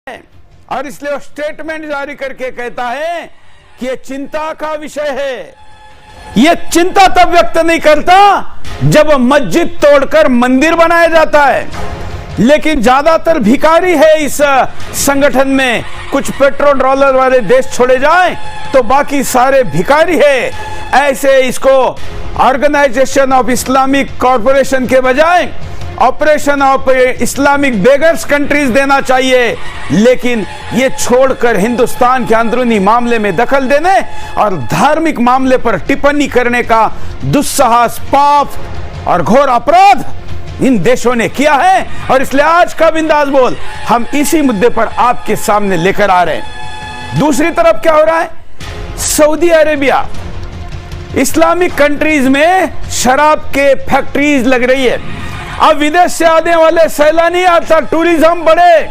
और इसलिए वो स्टेटमेंट जारी करके कहता है कि ये चिंता का विषय है। ये चिंता तब व्यक्त नहीं करता जब मस्जिद तोड़कर मंदिर बनाया जाता है, लेकिन ज्यादातर भिखारी है इस संगठन में। कुछ पेट्रोल डॉलर वाले देश छोड़े जाएं तो बाकी सारे भिखारी है। ऐसे इसको ऑर्गेनाइजेशन ऑफ इस्लामिक कॉरपोरेशन के बजाय operation of Islamic beggars countries देना चाहिए, लेकिन ये छोड़कर हिंदुस्तान के अंदरूनी मामले में दखल देने और धार्मिक मामले पर टिप्पणी करने का दुस्साहस, पाप और घोर अपराध इन देशों ने किया है। और इसलिए आज का बिंदास बोल हम इसी मुद्दे पर आपके सामने लेकर आ रहे हैं। दूसरी तरफ क्या हो रहा है? सऊदी अरेबिया, इस्लामिक कंट्रीज में शराब के फैक्ट्रीज लग रही है। अब विदेश से आने वाले सैलानी आता, टूरिज्म बढ़े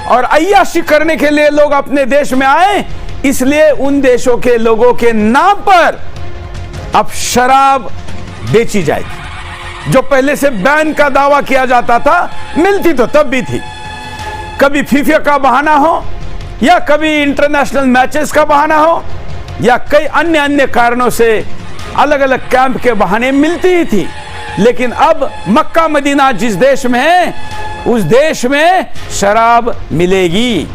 और अय्याशी करने के लिए लोग अपने देश में आए, इसलिए उन देशों के लोगों के नाम पर अब शराब बेची जाएगी। जो पहले से बैन का दावा किया जाता था, मिलती तो तब भी थी, कभी फीफा का बहाना हो या कभी इंटरनेशनल मैचेस का बहाना हो या कई अन्य कारणों से अलग अलग कैंप के बहाने मिलती ही थी। लेकिन अब मक्का मदीना जिस देश में है, उस देश में शराब मिलेगी।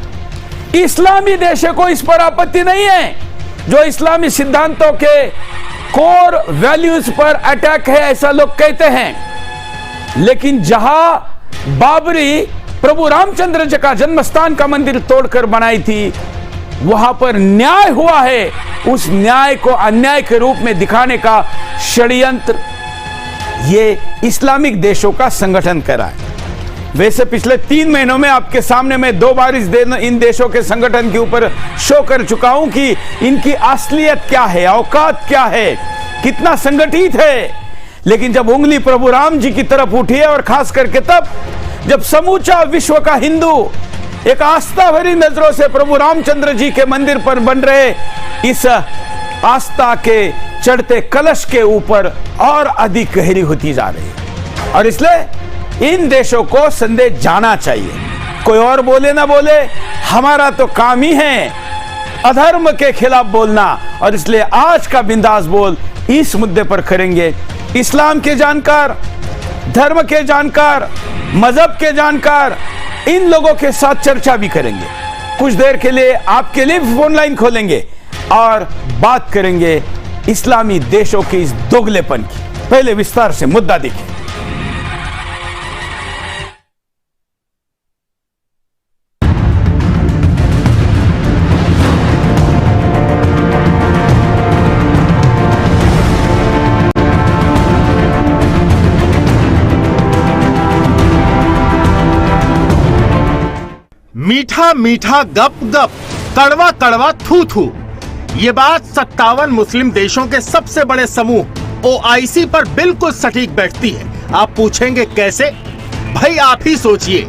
इस्लामी देशों को इस पर आपत्ति नहीं है, जो इस्लामी सिद्धांतों के कोर वैल्यूज पर अटैक है ऐसा लोग कहते हैं। लेकिन जहां बाबरी प्रभु रामचंद्र जी का जन्मस्थान का मंदिर तोड़कर बनाई थी, वहां पर न्याय हुआ है। उस न्याय को अन्याय के रूप में दिखाने का षड्यंत्र ये इस्लामिक देशों का संगठन करा है। वैसे पिछले 3 महीनों में आपके सामने मैं 2 बार इन देशों के संगठन के ऊपर शो कर चुका हूं कि इनकी असलियत क्या है, औकात क्या है, कितना संगठित है। लेकिन जब उंगली प्रभु राम जी की तरफ उठी है, और खास करके तब जब समूचा विश्व का हिंदू एक आस्था भरी नजरों से प्रभु रामचंद्र जी के मंदिर पर बन रहे इस आस्था के चढ़ते कलश के ऊपर और अधिक गहरी होती जा रही है। और इसलिए इन देशों को संदेश जाना चाहिए। कोई और बोले ना बोले, हमारा तो काम ही है अधर्म के खिलाफ बोलना। और इसलिए आज का बिंदास बोल इस मुद्दे पर करेंगे। इस्लाम के जानकार, धर्म के जानकार, मजहब के जानकार, इन लोगों के साथ चर्चा भी करेंगे। कुछ देर के लिए आपके लिए फोन लाइन खोलेंगे और बात करेंगे इस्लामी देशों के इस दोगलेपन की। पहले विस्तार से मुद्दा देखें। मीठा मीठा गप गप, कड़वा कड़वा थू थू, ये बात 57 मुस्लिम देशों के सबसे बड़े समूह ओआईसी पर बिल्कुल सटीक बैठती है। आप पूछेंगे कैसे? भाई आप ही सोचिए।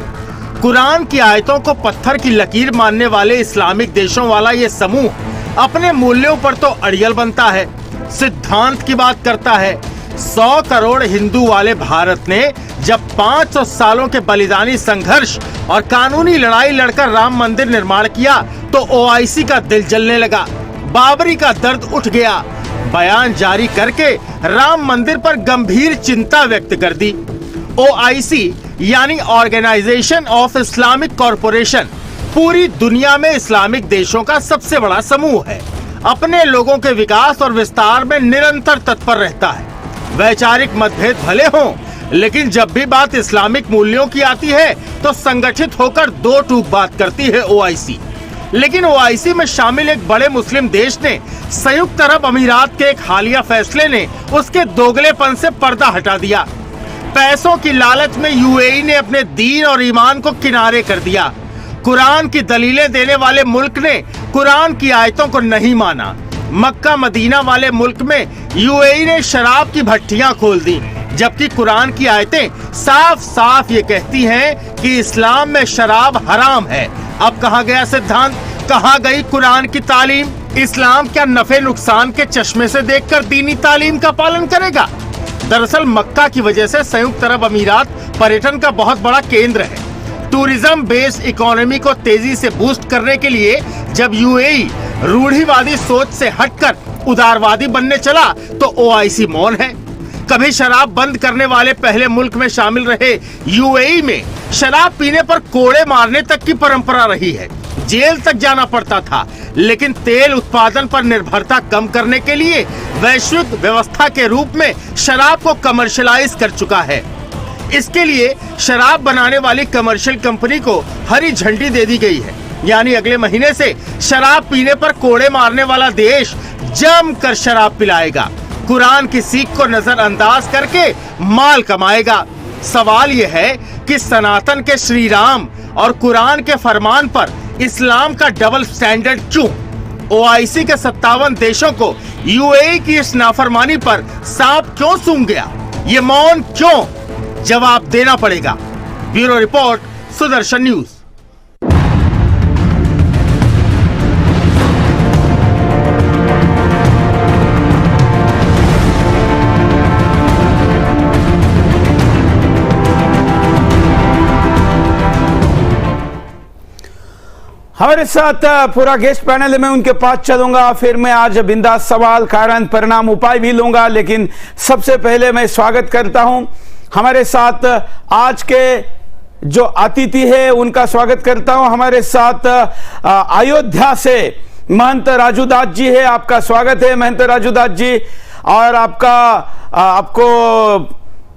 कुरान की आयतों को पत्थर की लकीर मानने वाले इस्लामिक देशों वाला ये समूह अपने मूल्यों पर तो अड़ियल बनता है, सिद्धांत की बात करता है। 100 करोड़ हिंदू वाले भारत ने जब 500 सालों के बलिदानी संघर्ष और कानूनी लड़ाई लड़कर राम मंदिर निर्माण किया, तो ओआईसी का दिल जलने लगा, बाबरी का दर्द उठ गया। बयान जारी करके राम मंदिर पर गंभीर चिंता व्यक्त कर दी। ओआईसी यानी ऑर्गेनाइजेशन ऑफ इस्लामिक कॉरपोरेशन पूरी दुनिया में इस्लामिक देशों का सबसे बड़ा समूह है। अपने लोगों के विकास और विस्तार में निरंतर तत्पर रहता है। वैचारिक मतभेद भले हों, लेकिन जब भी बात इस्लामिक मूल्यों की आती है तो संगठित होकर दो टूक बात करती है ओआईसी। लेकिन ओआईसी में शामिल एक बड़े मुस्लिम देश ने, संयुक्त अरब अमीरात के एक हालिया फैसले ने उसके दोगलेपन से पर्दा हटा दिया। पैसों की लालच में यूएई ने अपने दीन और ईमान को किनारे कर दिया। कुरान की दलीलें देने वाले मुल्क ने कुरान की आयतों को नहीं माना। मक्का मदीना वाले मुल्क में यूएई ने शराब की भट्टियां खोल दी, जबकि कुरान की आयतें साफ साफ ये कहती हैं कि इस्लाम में शराब हराम है। अब कहाँ गया सिद्धांत, कहाँ गई कुरान की तालीम? इस्लाम क्या नफे नुकसान के चश्मे से देखकर दीनी तालीम का पालन करेगा? दरअसल मक्का की वजह से संयुक्त अरब अमीरात पर्यटन का बहुत बड़ा केंद्र है। टूरिज्म बेस्ड इकोनॉमी को तेजी से बूस्ट करने के लिए जब यूएई रूढ़िवादी सोच से हटकर उदारवादी बनने चला तो ओआईसी मौन है। कभी शराब बंद करने वाले पहले मुल्क में शामिल रहे यूएई में शराब पीने पर कोड़े मारने तक की परंपरा रही है। जेल तक जाना पड़ता था, लेकिन तेल उत्पादन पर निर्भरता कम करने के लिए वैश्विक व्यवस्था के रूप में शराब को कमर्शियलाइज कर चुका है। इसके लिए शराब बनाने वाली कमर्शियल कंपनी को हरी झंडी दे दी गई है, यानी अगले महीने से शराब पीने पर कोड़े मारने वाला देश जमकर शराब पिलाएगा, कुरान की सीख को नजरअंदाज करके माल कमाएगा। सवाल यह है कि सनातन के श्री राम और कुरान के फरमान पर इस्लाम का डबल स्टैंडर्ड क्यों? ओआईसी के 57 देशों को यूएई की इस नाफरमानी पर सांप क्यों सूंघ गया? ये मौन क्यों? जवाब देना पड़ेगा। Bureau report, Sudarshan news. हमारे साथ पूरा गेस्ट पैनल है, मैं उनके पास चलूंगा, फिर मैं आज बिंदास सवाल, कारण, परिणाम, उपाय भी लूंगा। लेकिन सबसे पहले मैं स्वागत करता हूं हमारे साथ आज के जो अतिथि है उनका स्वागत करता हूं। हमारे साथ अयोध्या से महंत राजूदास जी है। आपका स्वागत है महंत राजूदास जी, और आपको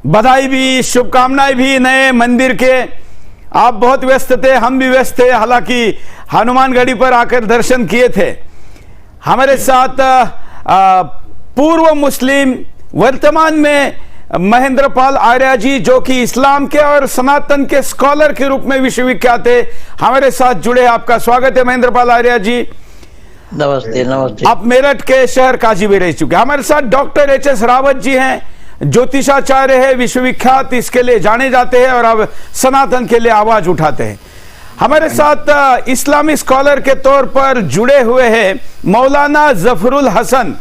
बधाई भी, शुभकामनाएं भी नए मंदिर के। आप बहुत व्यस्त थे, हम भी व्यस्त थे, हालांकि हनुमानगढ़ी पर आकर दर्शन किए थे। हमारे साथ पूर्व मुस्लिम, वर्तमान में महेंद्रपाल आर्य जी, जो कि इस्लाम के और सनातन के स्कॉलर के रूप में विश्वविख्यात है, हमारे साथ जुड़े। आपका स्वागत है महेंद्रपाल आर्य जी। नमस्ते। नमस्ते। आप मेरठ के शहर काजी में रह चुके। हमारे साथ डॉक्टर एच.एस. रावत जी हैं, ज्योतिषाचार्य है, विश्वविख्यात, इसके लिए जाने जाते हैं और अब सनातन के लिए आवाज उठाते हैं। हमारे साथ इस्लामी स्कॉलर के तौर पर जुड़े हुए हैं मौलाना जफरुल हसन।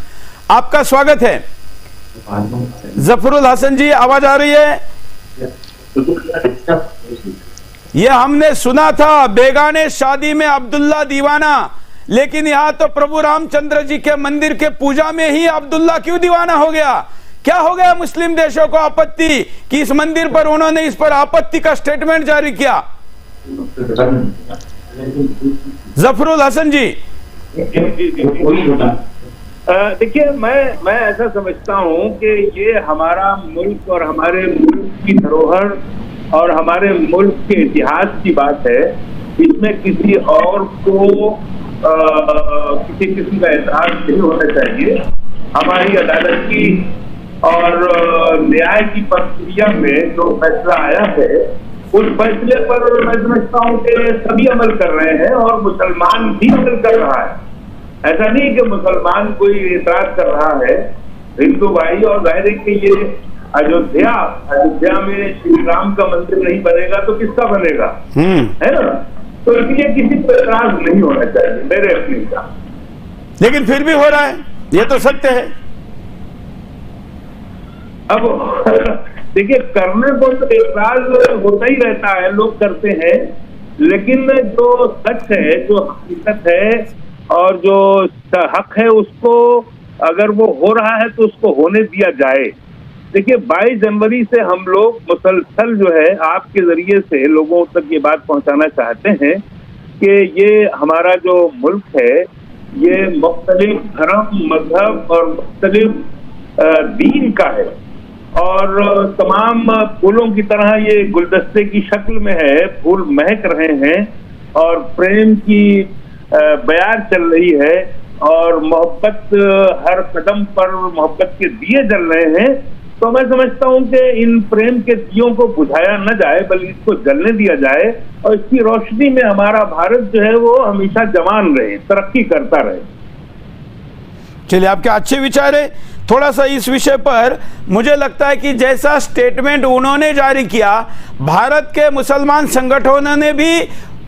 आपका स्वागत है जफरुल हसन जी। आवाज आ रही है? ये हमने सुना था बेगाने शादी में अब्दुल्ला दीवाना, लेकिन यहाँ तो प्रभु रामचंद्र जी के मंदिर के पूजा में ही अब्दुल्ला क्यों दीवाना हो गया? क्या हो गया मुस्लिम देशों को आपत्ति कि इस मंदिर पर उन्होंने इस पर आपत्ति का स्टेटमेंट जारी किया? जफरुल हसन जी। देखिए, मैं ऐसा समझता हूं कि ये हमारा मुल्क और हमारे मुल्क की धरोहर और हमारे मुल्क के इतिहास की बात है। इसमें किसी और को किसी किस्म का एतराज नहीं होना चाहिए। हमारी अदालत की और न्याय की प्रक्रिया में जो फैसला आया है, उस फैसले पर मैं समझता हूँ कि सभी अमल कर रहे हैं और मुसलमान भी अमल कर रहा है। ऐसा नहीं कि मुसलमान कोई एतराज कर रहा है, हिंदू भाई। और जाहिर है कि ये अयोध्या में श्री राम का मंदिर नहीं बनेगा तो किसका बनेगा, है ना? तो इसलिए किसी पर एतराज नहीं होना चाहिए मेरे अपने का। लेकिन फिर भी हो रहा है, ये तो सत्य है। अब देखिए, करने को तो एतराज होता ही रहता है, लोग करते हैं, लेकिन जो सच है, जो हकीकत है और जो हक है, उसको अगर वो हो रहा है तो उसको होने दिया जाए। देखिए, 22 जनवरी से हम लोग मुसलसल जो है आपके जरिए से लोगों तक ये बात पहुंचाना चाहते हैं कि ये हमारा जो मुल्क है, ये मुख्तलिफ धर्म, मजहब और मुख्तलिफ दीन का है, और तमाम फूलों की तरह ये गुलदस्ते की शक्ल में है। फूल महक रहे हैं और प्रेम की बयार चल रही है, और मोहब्बत हर कदम पर मोहब्बत के दिए जल रहे हैं। तो मैं समझता हूं कि इन प्रेम के दियों को बुझाया न जाए, बल्कि इसको जलने दिया जाए, और इसकी रोशनी में हमारा भारत जो है वो हमेशा जवान रहे, तरक्की करता रहे। चलिए, आपके अच्छे विचार है। थोड़ा सा इस विषय पर मुझे लगता है कि जैसा स्टेटमेंट उन्होंने जारी किया, भारत के मुसलमान संगठनों ने भी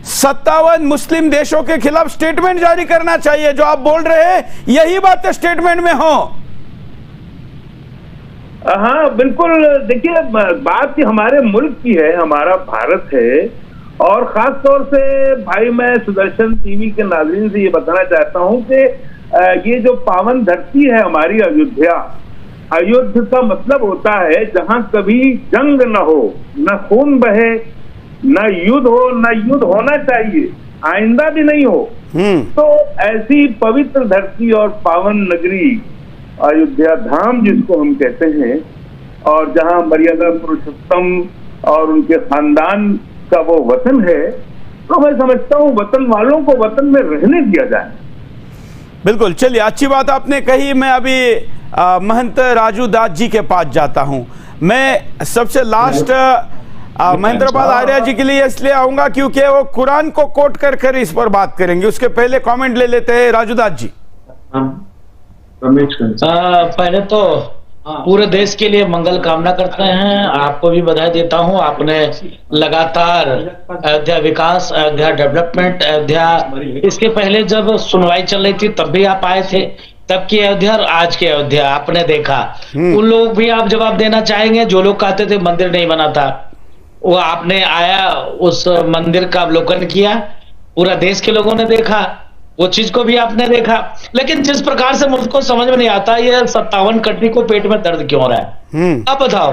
57 मुस्लिम देशों के खिलाफ स्टेटमेंट जारी करना चाहिए। जो आप बोल रहे हैं यही बातें स्टेटमेंट में हो। हाँ, बिल्कुल। देखिए, बात हमारे मुल्क की है, हमारा भारत है, और खास तौर से भाई मैं सुदर्शन टीवी के नाज़रीन से ये बताना चाहता हूं कि ये जो पावन धरती है हमारी अयोध्या, अयोध्या का मतलब होता है जहां कभी जंग न हो, न खून बहे, न युद्ध हो, न युद्ध होना चाहिए, आइंदा भी नहीं हो। तो ऐसी पवित्र धरती और पावन नगरी अयोध्या धाम जिसको हम कहते हैं, और जहां मर्यादा पुरुषोत्तम और उनके खानदान का वो वतन है, तो मैं समझता हूं वतन वालों को वतन में रहने दिया जाए। बिल्कुल, चलिए अच्छी बात आपने कही। मैं अभी महंत राजू दास जी के पास जाता हूं। मैं सबसे लास्ट महेंद्रपाल आर्य जी के लिए इसलिए आऊंगा क्योंकि वो कुरान को कोट कर इस पर बात करेंगे। उसके पहले कमेंट ले लेते हैं राजू दास जी। पहले तो पूरे देश के लिए मंगल कामना करते हैं। आपको भी बधाई देता हूं, आपने लगातार अयोध्या विकास, अयोध्या डेवलपमेंट, अयोध्या, इसके पहले जब सुनवाई चल रही थी तब भी आप आए थे, तब की अयोध्या और आज की अयोध्या आपने देखा। उन लोग भी आप जवाब देना चाहेंगे जो लोग कहते थे मंदिर नहीं बना था, वो आपने आया, उस मंदिर का अवलोकन किया, पूरा देश के लोगों ने देखा, वो चीज को भी आपने देखा। लेकिन जिस प्रकार से मुझको समझ में नहीं आता, ये 57 कंट्री को पेट में दर्द क्यों हो रहा है? अब बताओ,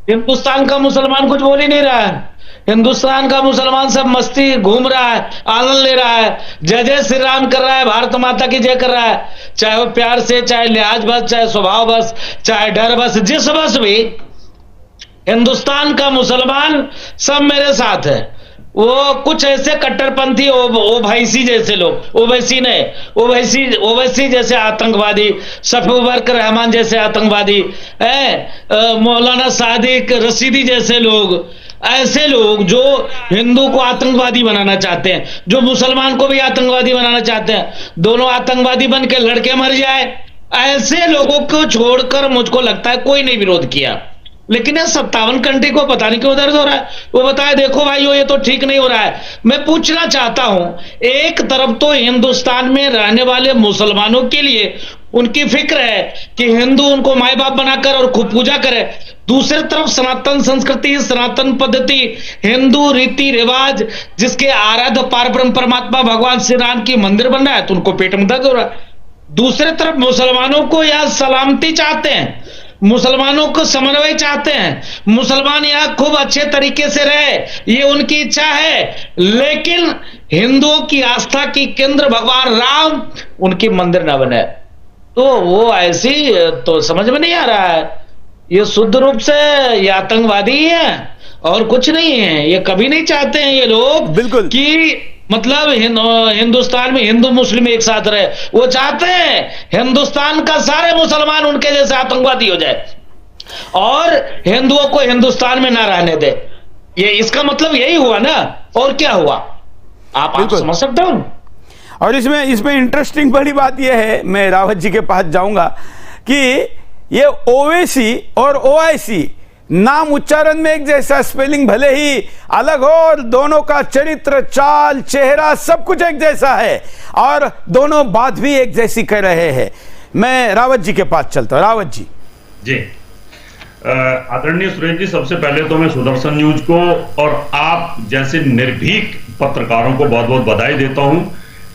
हिंदुस्तान का मुसलमान कुछ बोल ही नहीं रहा है। हिंदुस्तान का मुसलमान सब मस्ती घूम रहा है, आनंद ले रहा है, जय जय श्री राम कर रहा है, भारत माता की जय कर रहा है, चाहे वो प्यार से, चाहे लिहाज बस, चाहे स्वभाव बस, चाहे डर बस, जिस बस भी हिंदुस्तान का मुसलमान सब मेरे साथ है। वो कुछ ऐसे कट्टरपंथी ओवैसी जैसे लोग, ओवैसी जैसे आतंकवादी, सफी बर्क रहमान जैसे आतंकवादी, मौलाना सादिक रशीदी जैसे लोग, ऐसे लोग जो हिंदू को आतंकवादी बनाना चाहते हैं, जो मुसलमान को भी आतंकवादी बनाना चाहते हैं, दोनों आतंकवादी बन के लड़के मर जाए, ऐसे लोगों को छोड़कर मुझको लगता है कोई नहीं विरोध किया। लेकिन ये 57 कंट्री को पता नहीं क्यों दर्द हो रहा है। वो बताए देखो भाइयों ये तो ठीक नहीं हो रहा है। मैं पूछना चाहता हूं, एक तरफ तो हिंदुस्तान में रहने वाले मुसलमानों के लिए उनकी फिक्र है कि हिंदू उनको माए बाप बनाकर और खूब पूजा करे, दूसरी तरफ सनातन संस्कृति, सनातन पद्धति, हिंदू रीति रिवाज, जिसके आराध्य पारब्रह्म परमात्मा भगवान श्री राम की मंदिर बन रहा है, तो उनको पेट में दर्द हो रहा है। दूसरी तरफ मुसलमानों को यह सलामती चाहते हैं, मुसलमानों को समन्वय चाहते हैं, मुसलमान यहाँ खूब अच्छे तरीके से रहे, ये उनकी इच्छा है। लेकिन हिंदुओं की आस्था की केंद्र भगवान राम, उनकी मंदिर न बने, तो वो ऐसी तो समझ में नहीं आ रहा है। ये शुद्ध रूप से ये आतंकवादी ही है और कुछ नहीं है। ये कभी नहीं चाहते हैं ये लोग बिल्कुल कि मतलब हिंदुस्तान में हिंदू मुस्लिम एक साथ रहे। वो चाहते हैं हिंदुस्तान का सारे मुसलमान उनके जैसे आतंकवादी हो जाए और हिंदुओं को हिंदुस्तान में ना रहने दे। ये इसका मतलब यही हुआ ना, और क्या हुआ आप समझ सकते हो। और इसमें इंटरेस्टिंग बड़ी बात यह है, मैं रावत जी के पास जाऊंगा, कि ये ओवैसी और ओआईसी नाम उच्चारण में एक जैसा, स्पेलिंग भले ही अलग हो, और दोनों का चरित्र, चाल, चेहरा सब कुछ एक जैसा है और दोनों बात भी एक जैसी कर रहे हैं। मैं रावत जी के पास चलता हूं। रावत जी। जी, आदरणीय सुरेश जी, सबसे पहले तो मैं सुदर्शन न्यूज को और आप जैसे निर्भीक पत्रकारों को बहुत बहुत बधाई देता हूं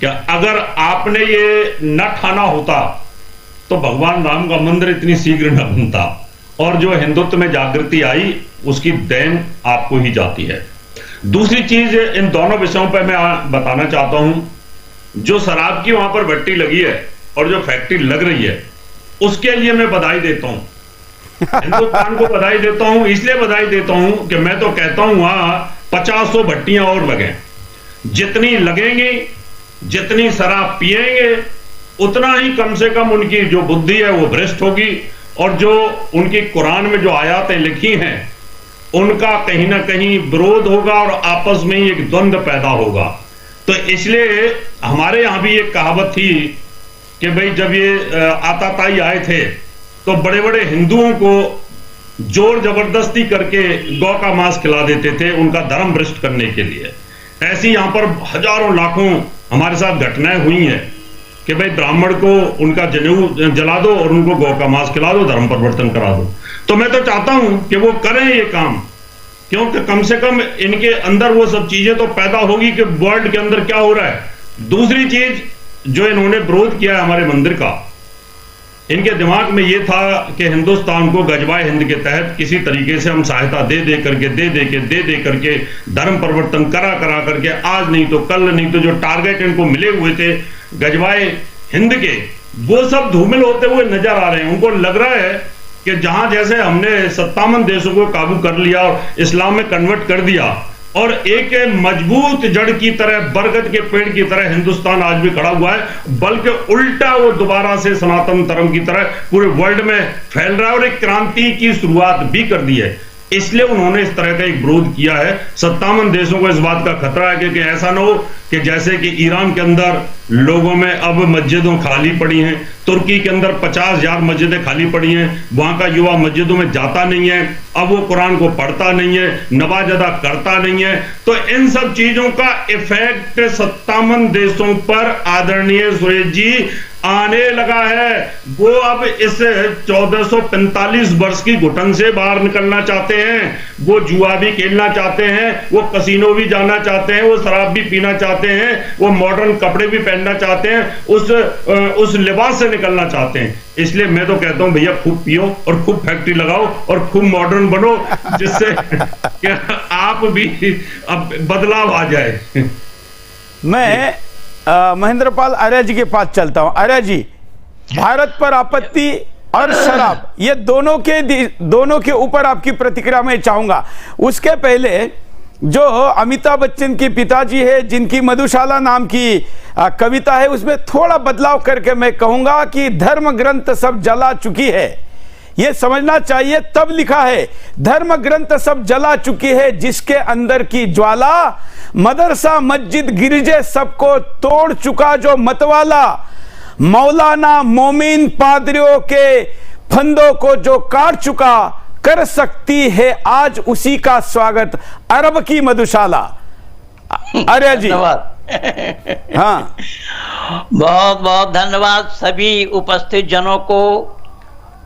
कि अगर आपने ये न ठाना होता तो भगवान राम का मंदिर इतनी शीघ्र न बनता, और जो हिंदुत्व में जागृति आई उसकी देन आपको ही जाती है। दूसरी चीज, इन दोनों विषयों पर मैं बताना चाहता हूं, जो शराब की वहां पर भट्टी लगी है और जो फैक्ट्री लग रही है, उसके लिए मैं बधाई देता हूं, हिंदुस्तान को बधाई देता हूं। इसलिए बधाई देता हूं कि मैं तो कहता हूं वहां 50 भट्टियां और लगे, जितनी लगेंगी, जितनी शराब पिएंगे, उतना ही कम से कम उनकी जो बुद्धि है वो भ्रष्ट होगी, और जो उनकी कुरान में जो आयातें लिखी हैं उनका कहीं ना कहीं विरोध होगा और आपस में ही एक द्वंद्व पैदा होगा। तो इसलिए हमारे यहां भी एक कहावत थी कि भाई जब ये आताताई आए थे तो बड़े बड़े हिंदुओं को जोर जबरदस्ती करके गौ का मांस खिला देते थे उनका धर्म भ्रष्ट करने के लिए। ऐसी यहां पर हजारों लाखों हमारे साथ घटनाएं हुई हैं कि भाई ब्राह्मण को उनका जनेऊ जला दो और उनको गौ का मांस खिला दो, धर्म परिवर्तन करा दो। तो मैं तो चाहता हूं कि वो करें ये काम, क्योंकि कम से कम इनके अंदर वो सब चीजें तो पैदा होगी कि वर्ल्ड के अंदर क्या हो रहा है। दूसरी चीज जो इन्होंने विरोध किया है हमारे मंदिर का, इनके दिमाग में ये था कि हिंदुस्तान को गजवाए हिंद के तहत किसी तरीके से हम सहायता दे दे करके धर्म परिवर्तन करा करके आज नहीं तो कल, नहीं तो जो टारगेट इनको मिले हुए थे गजवाए हिंद के, वो सब धूमिल होते हुए नजर आ रहे हैं। उनको लग रहा है कि जहां जैसे हमने 57 देशों को काबू कर लिया और इस्लाम में कन्वर्ट कर दिया और एक मजबूत जड़ की तरह, बरगद के पेड़ की तरह हिंदुस्तान आज भी खड़ा हुआ है, बल्कि उल्टा वो दोबारा से सनातन धर्म की तरह पूरे वर्ल्ड में फैल रहा है और एक क्रांति की शुरुआत भी कर दी है। इसलिए उन्होंने इस तरह का एक विरोध किया है। 57 देशों को इस बात का खतरा है कि ऐसा ना हो कि जैसे कि ईरान के अंदर लोगों में अब मस्जिदों खाली पड़ी हैं, तुर्की के अंदर 50,000 मस्जिदें खाली पड़ी हैं, वहां का युवा मस्जिदों में जाता नहीं है, अब वो कुरान को पढ़ता नहीं है, नमाज अदा करता नहीं है। तो इन सब चीजों का इफेक्ट 57 देशों पर आदरणीय सुरेश जी आने लगा है। वो अब इस 1445 वर्ष की घुटन से बाहर निकलना चाहते हैं, वो जुआ भी खेलना चाहते हैं, वो कसिनो भी जाना चाहते हैं, वो शराब भी पीना चाहते हैं, वो मॉडर्न कपड़े भी पहनना चाहते हैं, उस लिबास से निकलना चाहते हैं। इसलिए मैं तो कहता हूं भैया खूब पियो और खूब फैक्ट्री लगाओ और खूब मॉडर्न बनो, जिससे कि आप भी अब बदलाव आ जाए। मैं महेंद्रपाल आर्य जी के पास चलता हूं। आर्य जी, भारत पर आपत्ति और शराब, ये दोनों के ऊपर आपकी प्रतिक्रिया मैं चाहूंगा। उसके पहले जो अमिताभ बच्चन के पिताजी है, जिनकी मधुशाला नाम की कविता है, उसमें थोड़ा बदलाव करके मैं कहूंगा कि धर्म ग्रंथ सब जला चुकी है। यह समझना चाहिए, तब लिखा है धर्म ग्रंथ सब जला चुकी है, जिसके अंदर की ज्वाला मदरसा मस्जिद गिरजे सबको तोड़ चुका जो मतवाला, मौलाना मोमिन पादरियों के फंदों को जो काट चुका, कर सकती है आज उसी का स्वागत अरब की मधुशाला। अरे जी हाँ, बहुत बहुत धन्यवाद सभी उपस्थित जनों को।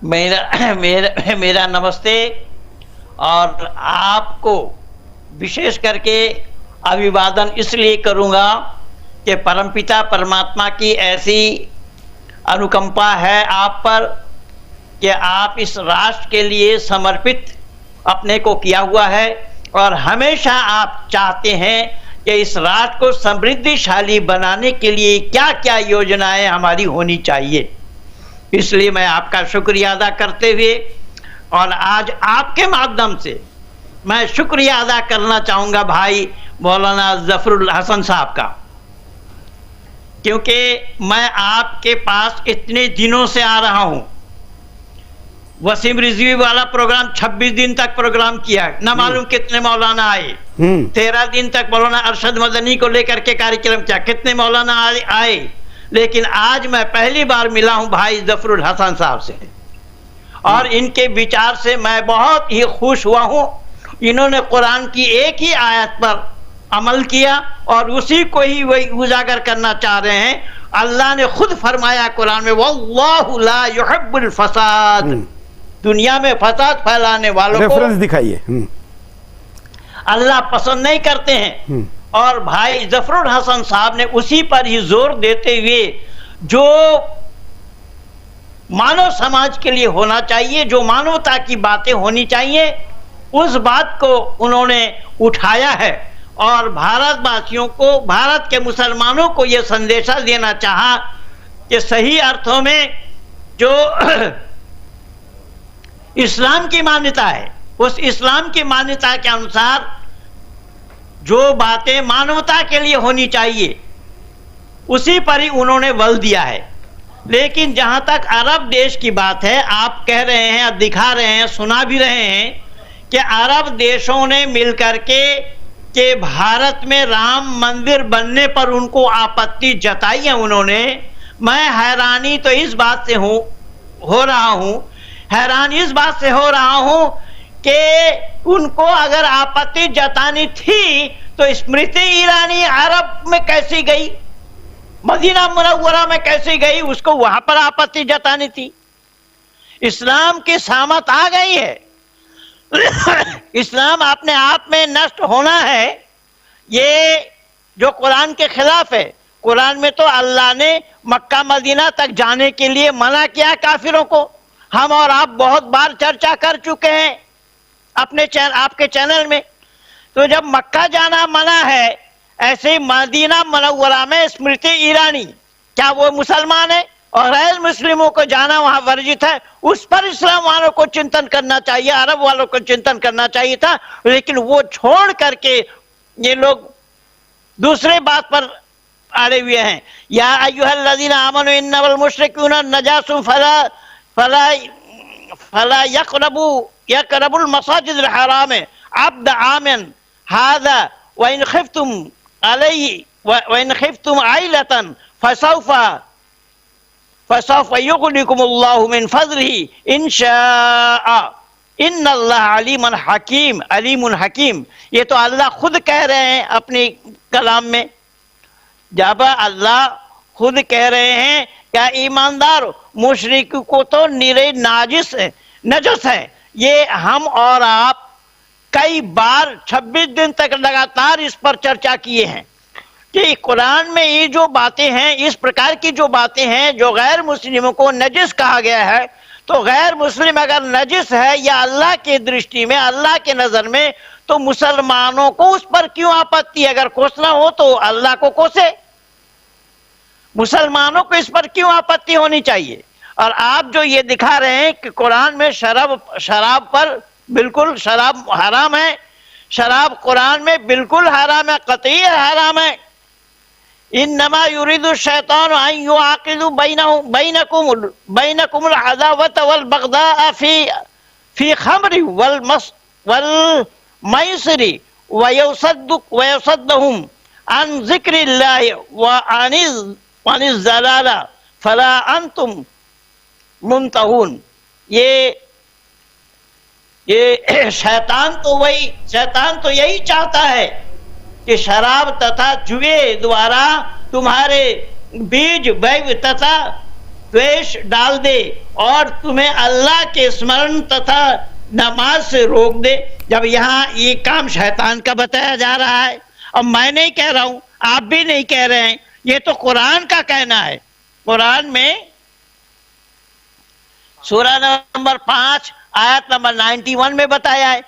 मेरा नमस्ते, और आपको विशेष करके अभिवादन इसलिए करूंगा कि परमपिता परमात्मा की ऐसी अनुकंपा है आप पर कि आप इस राष्ट्र के लिए समर्पित अपने को किया हुआ है, और हमेशा आप चाहते हैं कि इस राष्ट्र को समृद्धिशाली बनाने के लिए क्या क्या योजनाएं हमारी होनी चाहिए। इसलिए मैं आपका शुक्रिया अदा करते हुए, और आज आपके माध्यम से मैं शुक्रिया अदा करना चाहूँगा भाई मौलाना जफरुल हसन साहब का, क्योंकि मैं आपके पास इतने दिनों से आ रहा हूँ। वसीम रिजवी वाला प्रोग्राम 26 दिन तक प्रोग्राम किया, न मालूम कितने मौलाना आए। 13 दिन तक मौलाना अरशद मदनी को लेकर के कार्यक्रम किया, कितने मौलाना आए। लेकिन आज मैं पहली बार मिला हूं भाई जफरुल हसन साहब से, और इनके विचार से मैं बहुत ही खुश हुआ हूं। इन्होंने कुरान की एक ही आयत पर अमल किया और उसी को ही वही उजागर करना चाह रहे हैं। अल्लाह ने खुद फरमाया कुरान में, वल्लाहु ला युहिब्बुल फसाद, दुनिया में फसाद फैलाने वालों को रेफरेंस दिखाइए, अल्लाह पसंद नहीं करते हैं। और भाई जफरुल हसन साहब ने उसी पर ही जोर देते हुए जो मानव समाज के लिए होना चाहिए, जो मानवता की बातें होनी चाहिए, उस बात को उन्होंने उठाया है और भारतवासियों को, भारत के मुसलमानों को यह संदेशा देना चाहा कि सही अर्थों में जो इस्लाम की मान्यता है, उस इस्लाम की मान्यता के अनुसार जो बातें मानवता के लिए होनी चाहिए उसी पर ही उन्होंने बल दिया है। लेकिन जहां तक अरब देश की बात है, आप कह रहे हैं, दिखा रहे हैं, सुना भी रहे हैं कि अरब देशों ने मिलकर के भारत में राम मंदिर बनने पर उनको आपत्ति जताई है उन्होंने। मैं हैरानी तो इस बात से हो रहा हूं, हैरान इस बात से हो रहा हूं कि उनको अगर आपत्ति जतानी थी तो स्मृति ईरानी अरब में कैसी गई, मदीना मुनव्वरा में कैसी गई, उसको वहां पर आपत्ति जतानी थी। इस्लाम की सामत आ गई है इस्लाम अपने आप में नष्ट होना है, ये जो कुरान के खिलाफ है। कुरान में तो अल्लाह ने मक्का मदीना तक जाने के लिए मना किया काफिरों को। हम और आप बहुत बार चर्चा कर चुके हैं आपके चैनल में। तो जब मक्का जाना मना है, ऐसे ही मदीना मुनव्वरा में स्मृति ईरानी, क्या वो मुसलमान है? और गैर मुस्लिमों को जाना वहां वर्जित है। उस पर इस्लाम वालों को चिंतन करना चाहिए, अरब वालों को चिंतन करना चाहिए था, लेकिन वो छोड़ करके ये लोग दूसरे बात पर अड़े हुए हैं। या अय्युहल्लज़ीना आमनू इन्नमल मुश्रिकूना नजासुम फला यक़रबुल मसाजिदल हराम अब्द आमिन हाज़ा व इन खिफ्तुम आइलतन फसौफ युग़निकुमुल्लाहु मिन फ़ज़लिही इंशाअ इन्नल्लाह अलीमुन हकीम। ये तो अल्लाह खुद कह रहे हैं अपनी कलाम में। जब अल्लाह खुद कह रहे हैं क्या ईमानदार मुशरिक को तो निरे नजस है। ये हम और आप कई बार 26 दिन तक लगातार इस पर चर्चा किए हैं कि कुरान में ये जो बातें हैं, इस प्रकार की जो बातें हैं जो गैर मुस्लिमों को नजिस कहा गया है, तो गैर मुस्लिम अगर नजिस है या अल्लाह की दृष्टि में, अल्लाह के नजर में, तो मुसलमानों को उस पर क्यों आपत्ति? अगर कोसना हो तो अल्लाह को कोसे, मुसलमानों को इस पर क्यों आपत्ति होनी चाहिए? और आप जो ये दिखा रहे हैं कि कुरान में शराब पर बिल्कुल शराब हराम है, शराब कुरान में बिल्कुल हराम है, कतई हराम है। इन्नमा युरिदु शैतान अन युआक़िदु बैनकुमुल अदावत वल बग़दा फी खम्रि वल मैसिरि वयसद्दहुम अन ज़िक्रिल्लाहि व अनिज़ ज़लाला फला अंतुम मुंतहून। ये शैतान तो यही चाहता है कि शराब तथा जुए द्वारा तुम्हारे बीज वैव तथा द्वेष डाल दे और तुम्हें अल्लाह के स्मरण तथा नमाज से रोक दे। जब यहाँ ये काम शैतान का बताया जा रहा है, अब मैं नहीं कह रहा हूं, आप भी नहीं कह रहे हैं, ये तो कुरान का कहना है। कुरान में सूरा नंबर 5 आयत नंबर 91 में बताया है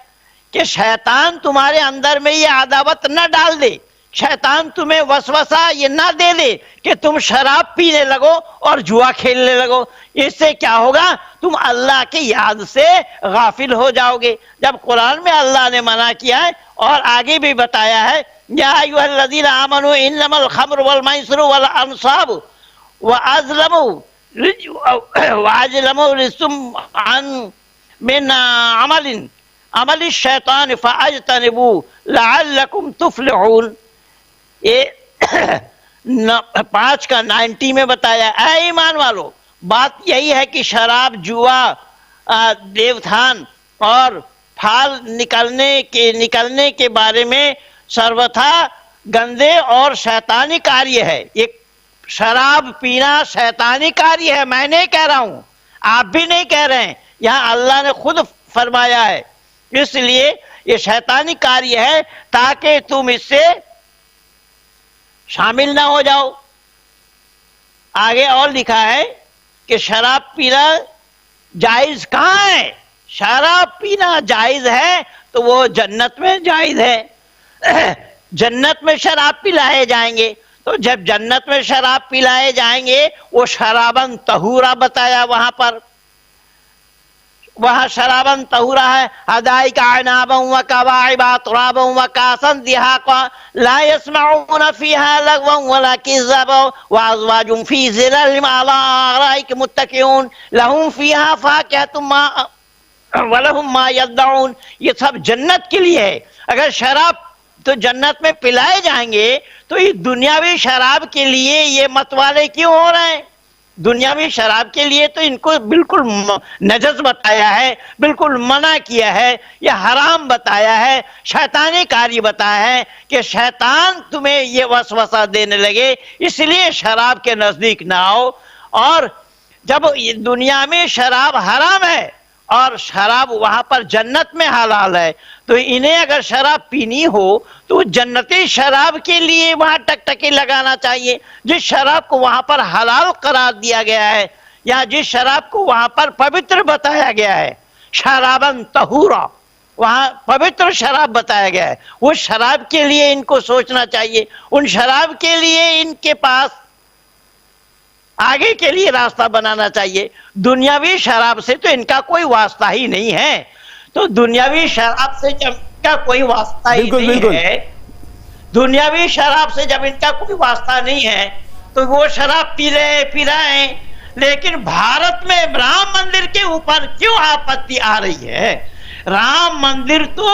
कि शैतान तुम्हारे अंदर में ये अदावत न डाल दे, शैतान तुम्हें वसवसा ये ना दे दे कि तुम शराब पीने लगो और जुआ खेलने लगो। इससे क्या होगा? तुम अल्लाह की याद से गाफिल हो जाओगे। जब कुरान में अल्लाह ने मना किया है और आगे भी बताया है, या अय्युहल्लज़ीना आमनू इन्नमल खम्रु वल मैसिरु वल अंसाब व अज़लमु रिज्सुम अन मिन अमल शैतान फअज्तनिबू लअल्लकुम तुफ्लिहून। ये 5 का 90 में बताया। ऐ ईमान वालो, बात यही है कि शराब, जुआ, देवधान और फाल निकलने के बारे में सर्वथा गंदे और शैतानी कार्य है। ये शराब पीना शैतानी कार्य है, मैं नहीं कह रहा हूं, आप भी नहीं कह रहे हैं, यहां अल्लाह ने खुद फरमाया है। इसलिए ये शैतानी कार्य है ताकि तुम इससे शामिल ना हो जाओ। आगे और लिखा है कि शराब पीना जायज कहां है? शराब पीना जायज है तो वो जन्नत में जायज है। जन्नत में शराब पिलाए जाएंगे, तो जब जन्नत में शराब पिलाए जाएंगे, वो शराबन तहूरा बताया वहां शराबन तहूरा है। हदाई का अनाबम व कवाइबा तुराबम व कासन दिहाका ला यस्माऊन फीहा लगवन वला किज़्ज़बा व अज़वाजुम फी ज़िलल अला अराइक मुत्तकिऊन लहुम फीहा फाकिहतुम व लहुम मा यदऊन। ये सब जन्नत के लिए है। अगर शराब तो जन्नत में पिलाए जाएंगे, तो ये दुनियावी शराब के लिए ये मतवाले क्यों हो रहे हैं? दुनियावी शराब के लिए तो इनको बिल्कुल नजस बताया है, बिल्कुल मना किया है, यह हराम बताया है, शैतानी कार्य बताया है कि शैतान तुम्हें ये वसवसा देने लगे, इसलिए शराब के नजदीक ना आओ। और जब दुनिया में शराब हराम है और शराब वहां पर जन्नत में हलाल है, तो इन्हें अगर शराब पीनी हो तो जन्नती शराब के लिए वहां टकटकी लगाना चाहिए। जिस शराब को वहां पर हलाल करार दिया गया है या जिस शराब को वहां पर पवित्र बताया गया है, शराबन तहूरा, वहां पवित्र शराब बताया गया है, उस शराब के लिए इनको सोचना चाहिए। उन शराब के लिए इनके पास आगे के लिए रास्ता बनाना चाहिए। दुनियावी शराब से तो इनका कोई वास्ता ही नहीं है, तो दुनियावी शराब से जब इनका कोई वास्ता ही नहीं है, दुनियावी शराब से जब इनका कोई वास्ता नहीं है तो वो शराब पी रहे हैं। लेकिन भारत में राम मंदिर के ऊपर क्यों आपत्ति आ रही है? राम मंदिर तो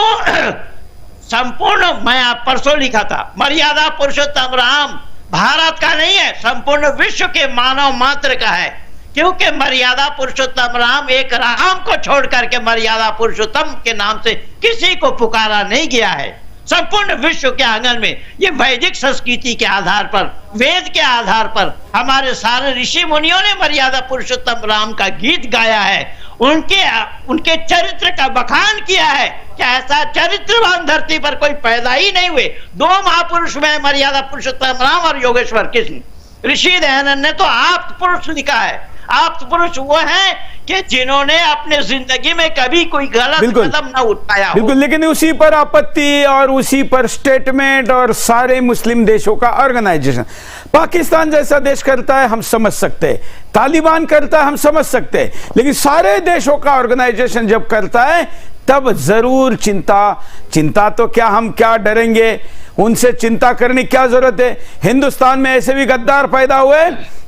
संपूर्ण, मैं आप परसों लिखा था, मर्यादा पुरुषोत्तम राम भारत का नहीं है, संपूर्ण विश्व के मानव मात्र का है। क्योंकि मर्यादा पुरुषोत्तम राम, एक राम को छोड़ करके मर्यादा पुरुषोत्तम के नाम से किसी को पुकारा नहीं गया है। संपूर्ण विश्व के आंगन में ये वैदिक संस्कृति के आधार पर, वेद के आधार पर हमारे सारे ऋषि मुनियों ने मर्यादा पुरुषोत्तम राम का गीत गाया है, उनके चरित्र का बखान किया है। क्या ऐसा चरित्रवान धरती पर कोई पैदा ही नहीं हुए? दो महापुरुष में मर्यादा पुरुषोत्तम राम और योगेश्वर कृष्ण। ऋषि दयानंद ने तो आप्त पुरुष लिखा है। आप्त पुरुष वो हैं कि जिन्होंने अपने जिंदगी में कभी कोई गलत कदम न उठाया हो। बिल्कुल, लेकिन उसी पर आपत्ति और उसी पर स्टेटमेंट और सारे मुस्लिम देशों का ऑर्गेनाइजेशन, पाकिस्तान जैसा देश करता है हम समझ सकते हैं, तालिबान करता है हम समझ सकते हैं, लेकिन सारे देशों का ऑर्गेनाइजेशन जब करता है तब जरूर चिंता तो क्या, हम क्या डरेंगे? उनसे चिंता करने की क्या जरूरत है? हिंदुस्तान में ऐसे भी गद्दार पैदा हुए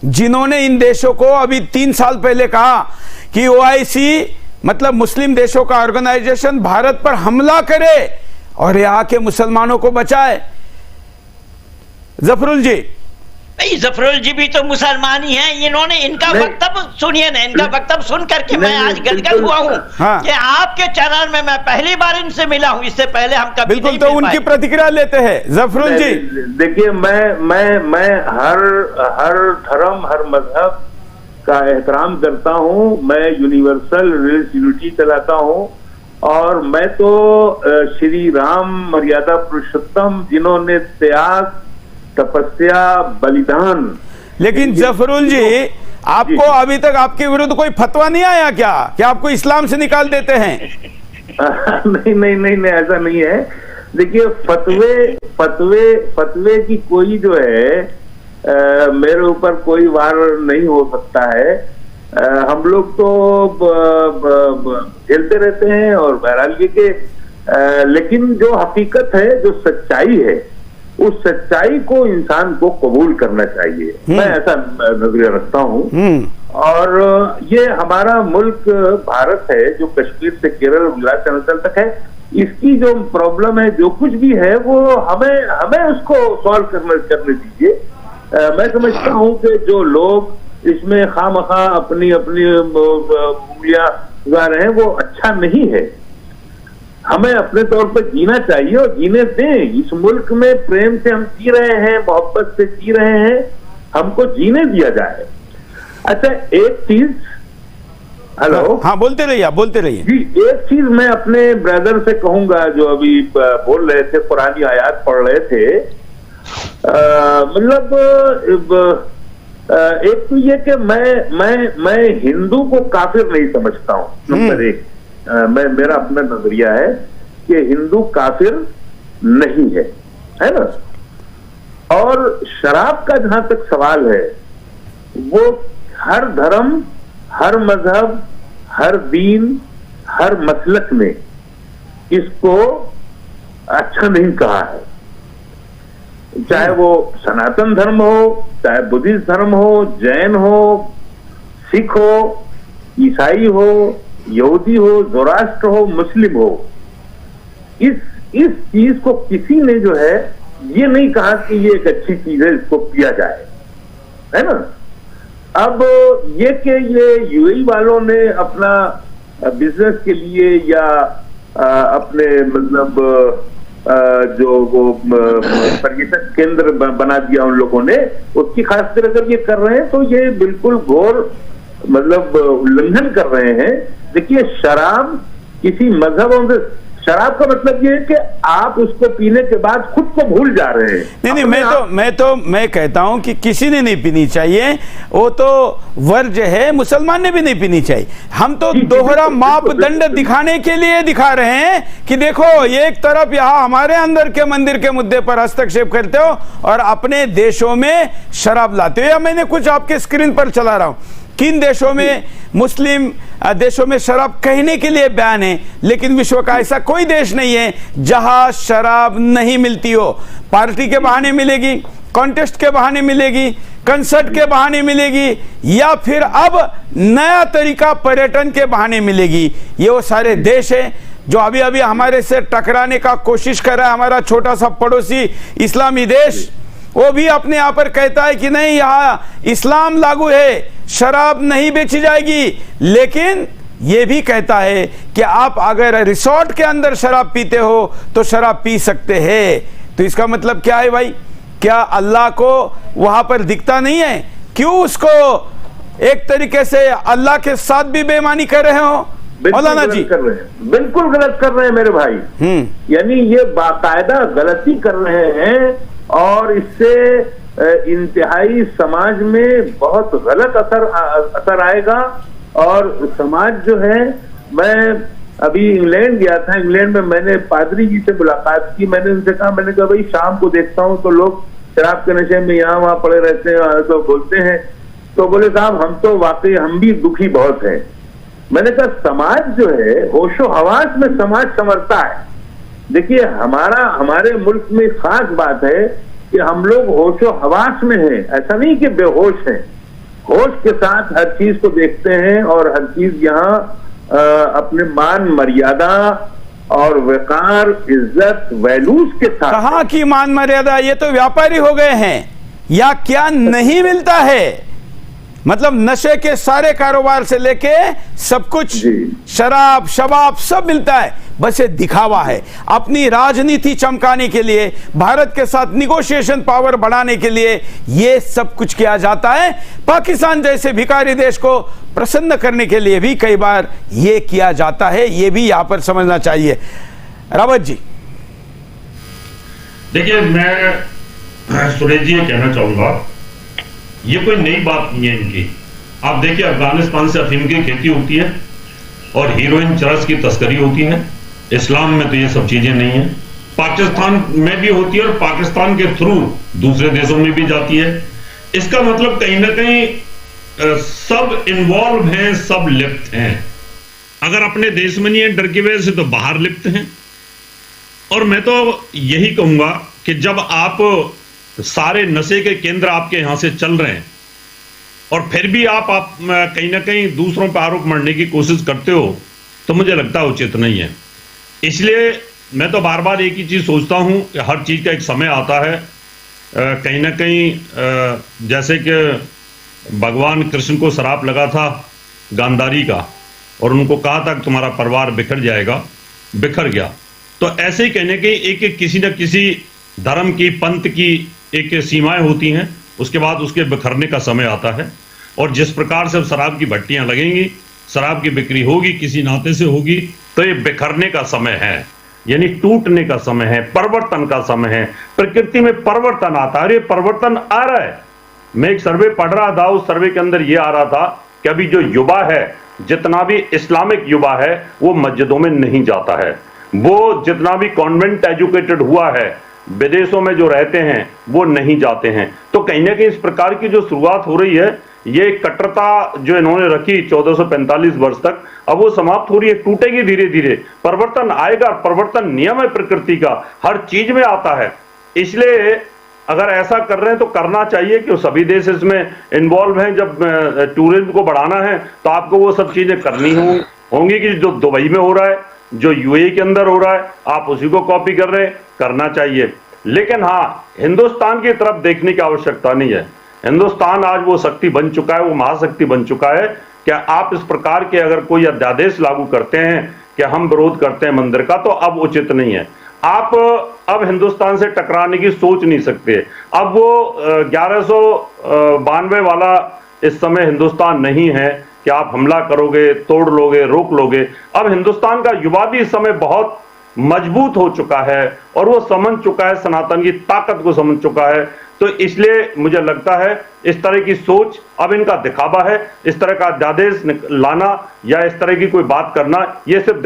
जिन्होंने इन देशों को अभी 3 साल पहले कहा कि ओआईसी मतलब मुस्लिम देशों का ऑर्गेनाइजेशन भारत पर हमला करे और यहां के मुसलमानों को बचाए। जफरुल जी, नहीं, जफरुल जी भी तो मुसलमान ही हैं। इन्होंने इनका वक्तव्य सुनिए ना, इनका वक्तव्य सुन करके मैं आज गदगद हुआ हूँ कि आपके चैनल में मैं पहली बार इनसे मिला हूँ, इससे पहले हम कभी बिल्कुल, तो उनकी प्रतिक्रिया लेते हैं। जफरुल जी, देखिए, मैं हर धर्म, हर मजहब का एहतराम करता हूँ। मैं यूनिवर्सल रिलीजियनिटी चलाता हूँ और मैं तो श्री राम मर्यादा पुरुषोत्तम, जिन्होंने त्याग, तपस्या, बलिदान। लेकिन जफरुल जी, आपको अभी तक आपके विरुद्ध कोई फतवा नहीं आया क्या कि आपको इस्लाम से निकाल देते हैं? नहीं, ऐसा नहीं है। देखिए, फतवे की कोई जो है मेरे ऊपर कोई वार नहीं हो सकता है। हम लोग तो झेलते रहते हैं और बहरहाल ये के, लेकिन जो हकीकत है, जो सच्चाई है, उस सच्चाई को इंसान को कबूल करना चाहिए। मैं ऐसा नजरिया रखता हूँ। और ये हमारा मुल्क भारत है जो कश्मीर से केरल विलायत तक है। इसकी जो प्रॉब्लम है, जो कुछ भी है, वो हमें उसको सॉल्व करने दीजिए। मैं समझता हूँ कि जो लोग इसमें खामखा अपनी उंगलियां उगा रहे हैं, वो अच्छा नहीं है। हमें अपने तौर पर जीना चाहिए और जीने दें। इस मुल्क में प्रेम से हम जी रहे हैं, मोहब्बत से जी रहे हैं, हमको जीने दिया जाए। अच्छा, एक चीज, हेलो, हाँ बोलते रहिए जी। एक चीज मैं अपने ब्रदर से कहूंगा जो अभी बोल रहे थे, पुरानी आयात पढ़ रहे थे। मतलब एक तो ये कि मैं हिंदू को काफिर नहीं समझता हूँ। नंबर एक, मेरा अपना नजरिया है कि हिंदू काफिर नहीं है ना। और शराब का जहां तक सवाल है, वो हर धर्म, हर मजहब, हर दीन, हर मसलक ने इसको अच्छा नहीं कहा है। चाहे वो सनातन धर्म हो, चाहे बुद्धिस्ट धर्म हो, जैन हो, सिख हो, ईसाई हो, यहूदी हो, जोराष्ट्र हो, मुस्लिम हो, इस चीज को किसी ने जो है ये नहीं कहा कि ये एक अच्छी चीज है, इसको किया जाए, है ना। अब ये कि ये यूएई वालों ने अपना बिजनेस के लिए या अपने मतलब जो वो पर्यटक केंद्र बना दिया उन लोगों ने, उसकी खातिर अगर ये कर रहे हैं तो ये बिल्कुल घोर मतलब उल्लंघन कर रहे हैं। देखिए, शराब किसी मजहबों से, शराब का मतलब ये है कि आप उसको पीने के बाद खुद को भूल जा रहे हैं। नहीं, मैं कहता हूं कि किसी ने नहीं पीनी चाहिए, वो तो वर्ज्य है, मुसलमान ने भी नहीं पीनी चाहिए। हम तो दोहरा मापदंड दिखाने के लिए दिखा रहे हैं कि देखो, एक तरफ यहां हमारे अंदर के मंदिर के मुद्दे पर हस्तक्षेप करते हो और अपने देशों में शराब लाते हो। या मैंने कुछ आपके स्क्रीन पर चला रहा हूं, किन देशों में, मुस्लिम देशों में शराब कहने के लिए बैन है, लेकिन विश्व का ऐसा कोई देश नहीं है जहां शराब नहीं मिलती हो। पार्टी के बहाने मिलेगी, कॉन्टेस्ट के बहाने मिलेगी, कंसर्ट के बहाने मिलेगी, या फिर अब नया तरीका पर्यटन के बहाने मिलेगी। ये वो सारे देश हैं जो अभी अभी हमारे से टकराने का कोशिश कर रहा है। हमारा छोटा सा पड़ोसी इस्लामी देश, वो भी अपने आप पर कहता है कि नहीं, यहां इस्लाम लागू है, शराब नहीं बेची जाएगी, लेकिन ये भी कहता है कि आप अगर रिसोर्ट के अंदर शराब पीते हो तो शराब पी सकते हैं। तो इसका मतलब क्या है भाई? क्या अल्लाह को वहां पर दिखता नहीं है? क्यों उसको एक तरीके से अल्लाह के साथ भी बेईमानी कर रहे हो मौलाना जी? कर रहे हैं, बिल्कुल गलत कर रहे हैं मेरे भाई। यानी ये बाकायदा गलती कर रहे हैं और इससे इंतहाई समाज में बहुत गलत असर आएगा। और समाज जो है, मैं अभी इंग्लैंड गया था, इंग्लैंड में मैंने पादरी जी से मुलाकात की। मैंने उनसे कहा, मैंने कहा भाई, शाम को देखता हूं तो लोग शराब के नशे में यहाँ वहां पड़े रहते हैं, तो बोलते हैं। तो बोले, साहब हम तो वाकई हम भी दुखी बहुत हैं। मैंने कहा, समाज जो है, होशो हवास में समाज संवरता है। देखिए, हमारे मुल्क में खास बात है कि हम लोग होशो हवास में हैं, ऐसा नहीं कि बेहोश हैं। होश के साथ हर चीज को देखते हैं और हर चीज यहाँ अपने मान मर्यादा और वकार, इज्जत, वैल्यूज के साथ। कहाँ की मान मर्यादा? ये तो व्यापारी हो गए हैं। या क्या नहीं मिलता है? मतलब नशे के सारे कारोबार से लेके सब कुछ, शराब शबाब सब मिलता है, बस ये दिखावा है। अपनी राजनीति चमकाने के लिए, भारत के साथ निगोशिएशन पावर बढ़ाने के लिए ये सब कुछ किया जाता है। पाकिस्तान जैसे भिखारी देश को प्रसन्न करने के लिए भी कई बार ये किया जाता है। ये भी यहां पर समझना चाहिए। रावत जी, देखिए, मैं सुरेश जी ये कहना चाहूंगा, ये कोई नई बात नहीं है इनकी। आप देखिए, अफगानिस्तान से अफीम की खेती होती है और हीरोइन, चरस की तस्करी होती है। इस्लाम में तो ये सब चीजें नहीं है। पाकिस्तान में भी होती है और पाकिस्तान के थ्रू दूसरे देशों में भी जाती है। इसका मतलब कहीं ना कहीं सब इन्वॉल्व हैं, सब लिप्त हैं। अगर अपने देश में नहीं है डर की वजह से, तो बाहर लिप्त हैं। और मैं तो यही कहूंगा कि जब आप सारे नशे के केंद्र आपके यहां से चल रहे हैं और फिर भी आप कहीं ना कहीं दूसरों पर आरोप मढ़ने की कोशिश करते हो, तो मुझे लगता है उचित नहीं है। इसलिए मैं तो बार बार एक ही चीज सोचता हूं कि हर चीज का एक समय आता है। कहीं ना कहीं जैसे कि भगवान कृष्ण को श्राप लगा था गांधारी का और उनको कहा था कि तुम्हारा परिवार बिखर जाएगा, बिखर गया। तो ऐसे ही कहने के एक किसी न किसी धर्म की, पंथ की एक सीमाएं होती हैं, उसके बाद उसके बिखरने का समय आता है। और जिस प्रकार से शराब की भट्टियां लगेंगी, शराब की बिक्री होगी, किसी नाते से होगी, तो ये बिखरने का समय है, यानी टूटने का समय है, परिवर्तन का समय है। प्रकृति में परिवर्तन आता है, ये परिवर्तन आ रहा है। मैं एक सर्वे पढ़ रहा था, उस सर्वे के अंदर ये आ रहा था कि अभी जो युवा है, जितना भी इस्लामिक युवा है, वो मस्जिदों में नहीं जाता है। वो जितना भी कॉन्वेंट एजुकेटेड हुआ है, विदेशों में जो रहते हैं, वो नहीं जाते हैं। तो कहीं ना कहीं इस प्रकार की जो शुरुआत हो रही है, ये कट्टरता जो इन्होंने रखी 1445 वर्ष तक, अब वो समाप्त हो रही है, टूटेगी धीरे धीरे। परिवर्तन आएगा, परिवर्तन नियम है प्रकृति का, हर चीज में आता है। इसलिए अगर ऐसा कर रहे हैं तो करना चाहिए कि सभी देश इसमें इन्वॉल्व हैं। जब टूरिज्म को बढ़ाना है तो आपको वो सब चीजें करनी होंगी कि जो दुबई में हो रहा है, जो यूएई के अंदर हो रहा है, आप उसी को कॉपी कर रहे हैं, करना चाहिए। लेकिन हाँ, हिंदुस्तान की तरफ देखने की आवश्यकता नहीं है। हिंदुस्तान आज वो शक्ति बन चुका है, वो महाशक्ति बन चुका है। क्या आप इस प्रकार के अगर कोई अध्यादेश लागू करते हैं कि हम विरोध करते हैं मंदिर का, तो अब उचित नहीं है। आप अब हिंदुस्तान से टकराने की सोच नहीं सकते। अब वो 1192 वाला इस समय हिंदुस्तान नहीं है कि आप हमला करोगे, तोड़ लोगे, रोक लोगे। अब हिंदुस्तान का युवा भी इस समय बहुत मजबूत हो चुका है और वो समझ चुका है, सनातन की ताकत को समझ चुका है। तो इसलिए मुझे लगता है इस तरह की सोच अब इनका दिखावा है। इस तरह का अध्यादेश लाना या इस तरह की कोई बात करना, ये सिर्फ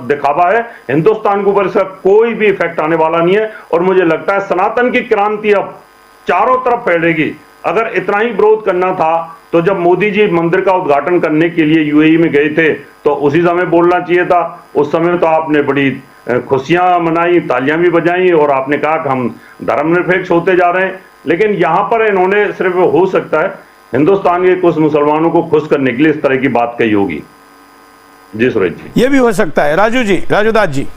दिखावा है। हिंदुस्तान के ऊपर इसका कोई भी इफेक्ट आने वाला नहीं है। और मुझे लगता है सनातन की क्रांति अब चारों तरफ फैलेगी। अगर इतना ही विरोध करना था तो जब मोदी जी मंदिर का उद्घाटन करने के लिए यूएई में गए थे तो उसी समय बोलना चाहिए था। उस समय तो आपने बड़ी खुशियां मनाई, तालियां भी बजाई और आपने कहा कि हम धर्मनिरपेक्ष होते जा रहे हैं। लेकिन यहां पर इन्होंने सिर्फ, हो सकता है हिंदुस्तान के कुछ मुसलमानों को खुश करने के लिए इस तरह की बात कही होगी। जी सुरेश जी, ये भी हो सकता है। राजू जी, राजूदास जी,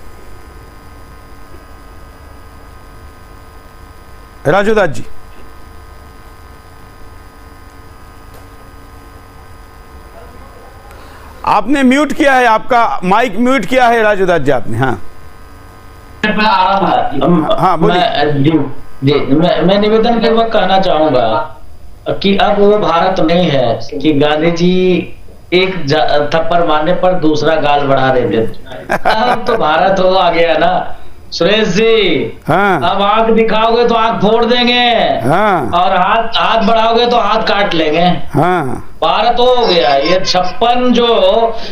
राजूदास जी, आपने म्यूट किया है, आपका माइक म्यूट किया है राजूदास जी आपने। हाँ हाँ बोलिए। जी, मैं निवेदन पूर्वक कहना चाहूंगा कि अब वो भारत नहीं है कि गांधी जी एक थप्पड़ मारने पर दूसरा गाल बढ़ा देते। अब तो भारत हो आ गया ना सुरेश जी। हाँ। अब आंख दिखाओगे तो आंख फोड़ देंगे। हाँ। और हाथ बढ़ाओगे तो हाथ काट लेंगे। हाँ। भारत हो गया। ये 56 जो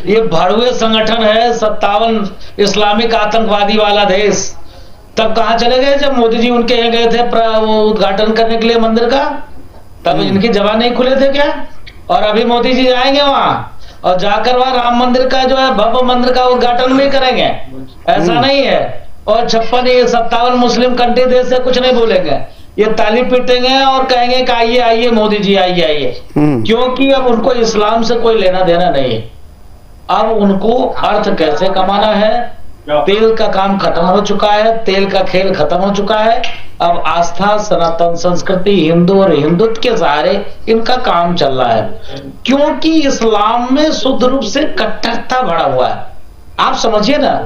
ये भड़ुए संगठन है, 57 इस्लामिक आतंकवादी वाला देश, तब कहाँ चले गए जब मोदी जी उनके यहाँ गए थे वो उद्घाटन करने के लिए मंदिर का? तब इनकी जबान नहीं खुले थे क्या? और अभी मोदी जी आएंगे वहां और जाकर वहां राम मंदिर का जो है भव्य मंदिर का उद्घाटन भी करेंगे। ऐसा नहीं है। और 57 मुस्लिम कंट्री देश से कुछ नहीं बोलेंगे, ये ताली पीटेंगे और कहेंगे कि आइए आइए मोदी जी आइए आइए। क्योंकि अब उनको इस्लाम से कोई लेना देना नहीं है। अब उनको अर्थ कैसे कमाना है, तेल का काम खत्म हो चुका है, तेल का खेल खत्म हो चुका है। अब आस्था, सनातन संस्कृति, हिंदू और हिंदुत्व के सहारे इनका काम चल रहा है। क्योंकि इस्लाम में शुद्ध रूप से कट्टरता भरा हुआ है। आप समझिए ना,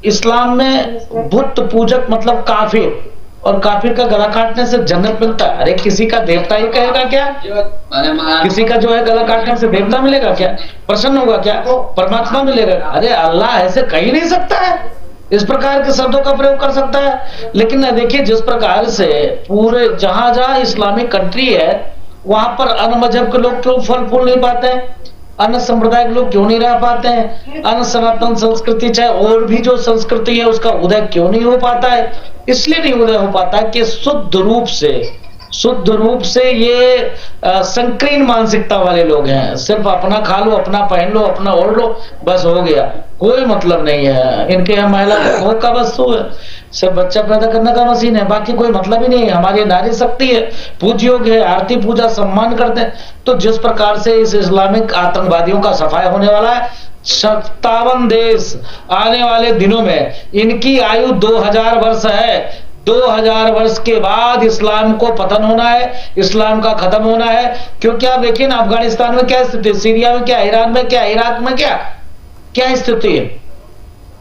इस्लाम में बुत पूजक मतलब काफिर, और काफिर का गला काटने से जन्नत मिलता है। अरे किसी का देवता ही कहेगा क्या? किसी का जो है गला काटने से देवता मिलेगा क्या? प्रसन्न होगा क्या? परमात्मा मिलेगा? अरे अल्लाह ऐसे कह ही नहीं सकता है, इस प्रकार के शब्दों का प्रयोग कर सकता है। लेकिन देखिए जिस प्रकार से पूरे जहां जहां इस्लामिक कंट्री है वहां पर अन्य मजहब के लोग क्यों फल फूल नहीं पाते हैं, अन्य संप्रदाय के लोग क्यों नहीं रह पाते हैं, अन्य सनातन संस्कृति चाहे और भी जो संस्कृति है उसका उदय क्यों नहीं हो पाता है? इसलिए नहीं उदय हो पाता कि शुद्ध रूप से ये संकीर्ण मानसिकता वाले लोग हैं। सिर्फ अपना खा लो, अपना पहन लो, अपना ओढ़ लो, बस हो गया, कोई मतलब नहीं है। इनके यहाँ महिला भोग का वस्तु है, सिर्फ बच्चा पैदा करने का मशीन है, बाकी कोई मतलब ही नहीं है। हमारी नारी शक्ति है, पूज्य योग है, आरती पूजा सम्मान करते हैं। तो जिस प्रकार से इस इस्लामिक आतंकवादियों का सफाया होने वाला है, 57 देश आने वाले दिनों में, इनकी आयु 2000 वर्ष है। 2000 वर्ष के बाद इस्लाम को पतन होना है, इस्लाम का खत्म होना है। क्योंकि आप देखिए ना, अफगानिस्तान में क्या स्थिति, सीरिया में क्या, ईरान में क्या, इराक में क्या स्थिति है?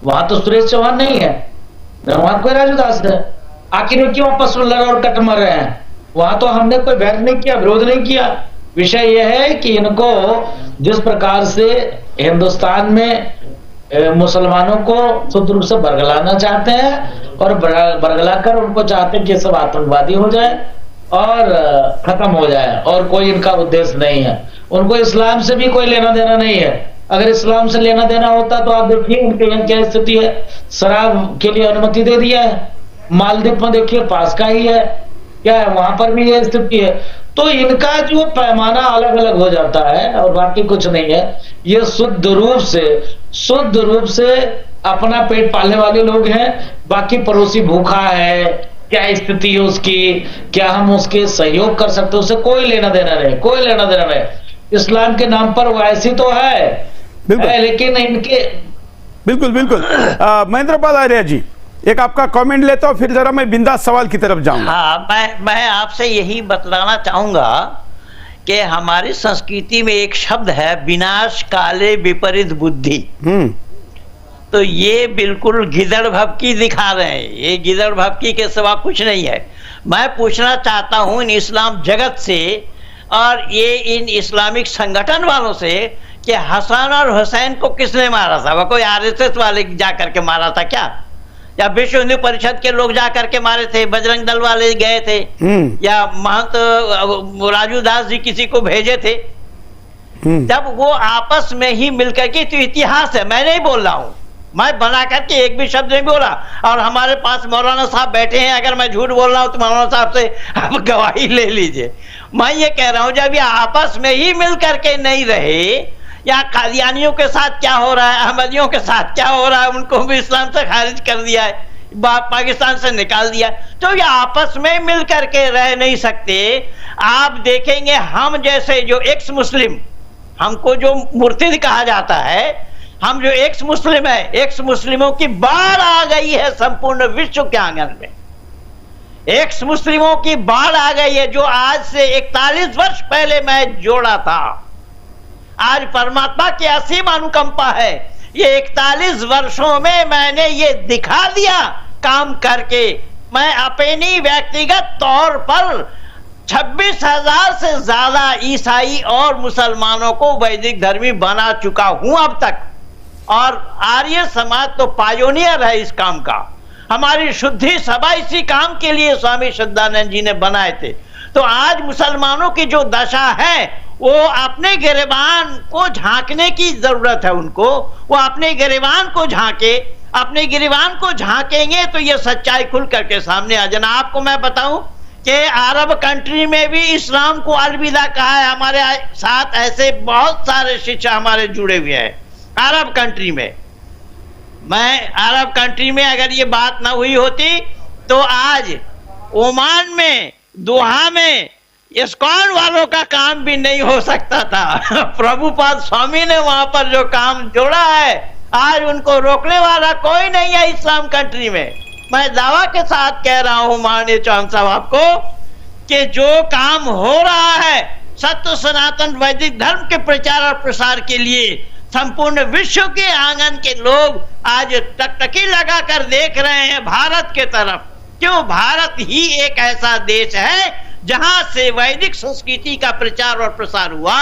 वहां तो सुरेश चौहान नहीं है, वहां कोई राजूदास है। आखिर क्यों आपस में लड़ और कट मर रहे हैं? वहां तो हमने कोई बैर नहीं किया, विरोध नहीं किया। विषय यह है कि इनको जिस प्रकार से हिंदुस्तान में मुसलमानों को शुद्ध रूप से बरगलाना चाहते हैं और बरगला कर उनको चाहते हैं कि सब आतंकवादी हो जाए और खत्म हो जाए, और कोई इनका उद्देश्य नहीं है। उनको इस्लाम से भी कोई लेना देना नहीं है। अगर इस्लाम से लेना देना होता तो आप देखिए उनके यहाँ क्या स्थिति है। शराब के लिए अनुमति दे दिया है, मालदीव में देखिए पास का ही है, क्या है वहां पर भी यह स्थिति है। तो इनका जो पैमाना अलग अलग हो जाता है और बाकी कुछ नहीं है। ये शुद्ध रूप से अपना पेट पालने वाले लोग हैं। बाकी पड़ोसी भूखा है, क्या स्थिति है उसकी, क्या हम उसके सहयोग कर सकते हैं, उससे कोई लेना देना नहीं, कोई लेना देना नहीं। इस्लाम के नाम पर वैसी तो है लेकिन इनके बिल्कुल महेंद्रपाल आर्य जी, एक आपका कमेंट लेता हूं, फिर जरा मैं बिंदास सवाल की तरफ जाऊंगा। हाँ, मैं आपसे यही बतलाना चाहूंगा कि हमारी संस्कृति में एक शब्द है, विनाश काले विपरीत बुद्धि। तो ये बिल्कुल गिदड़ भभकी दिखा रहे हैं, ये गिदड़ भभकी के सिवा कुछ नहीं है। मैं पूछना चाहता हूं इन इस्लाम जगत से और ये इन इस्लामिक संगठन वालों से कि हसन और हुसैन को किसने मारा था? वो कोई आरएसएस वाले जा करके मारा था क्या? या विश्व हिंदू परिषद के लोग जा करके मारे थे? बजरंग दल वाले गए थे? या महंत राजू दास जी किसी को भेजे थे? जब वो आपस में ही मिलकर के, तो इतिहास है, मैं नहीं बोल रहा हूं, मैं बना करके एक भी शब्द नहीं बोला। और हमारे पास मौलाना साहब बैठे हैं, अगर मैं झूठ बोल रहा हूं तो मौलाना साहब से आप गवाही ले लीजिए। मैं ये कह रहा हूं, जब ये आपस में ही मिल करके नहीं रहे, या कादियानियों के साथ क्या हो रहा है, अहमदियों के साथ क्या हो रहा है, उनको भी इस्लाम से खारिज कर दिया है, पाकिस्तान से निकाल दिया, तो ये आपस में मिल करके रह नहीं सकते। आप देखेंगे हम जैसे जो एक्स मुस्लिम, हमको जो मुर्तिद कहा जाता है, हम जो एक्स मुस्लिम है, एक्स मुस्लिमों की बाढ़ आ गई है संपूर्ण विश्व के आंगन में। एक्स मुस्लिमों की बाढ़ आ गई है, जो आज से 41 वर्ष पहले मैं जोड़ा था। आज परमात्मा की असीम अनुकंपा है, ये 41 वर्षों में मैंने ये दिखा दिया काम करके। मैं अपनी व्यक्तिगत तौर पर 26,000 से ज्यादा ईसाई और मुसलमानों को वैदिक धर्मी बना चुका हूं अब तक। और आर्य समाज तो पायोनियर है इस काम का। हमारी शुद्धि सभा इसी काम के लिए स्वामी श्रद्धानंद जी ने बनाए थे। तो आज मुसलमानों की जो दशा है, वो अपने गिरेबान को झांकने की जरूरत है उनको। वो अपने गिरेबान को झांके, अपने गिरेबान को झांकेंगे तो ये सच्चाई खुल करके सामने आ जाना। आपको मैं बताऊं कि अरब कंट्री में भी इस्लाम को अलविदा कहा है। हमारे साथ ऐसे बहुत सारे शिष्य हमारे जुड़े हुए हैं अरब कंट्री में। मैं अरब कंट्री में अगर ये बात ना हुई होती तो आज ओमान में, दोहा में इस्कॉन वालों का काम भी नहीं हो सकता था। प्रभुपाद स्वामी ने वहां पर जो काम जोड़ा है, आज उनको रोकने वाला कोई नहीं है इस्लाम कंट्री में। मैं दावा के साथ कह रहा हूं माननीय चौहान साहब आपको, कि जो काम हो रहा है सत्य सनातन वैदिक धर्म के प्रचार और प्रसार के लिए, संपूर्ण विश्व के आंगन के लोग आज टकटकी लगा कर देख रहे हैं भारत के तरफ। क्यों? भारत ही एक ऐसा देश है जहां से वैदिक संस्कृति का प्रचार और प्रसार हुआ,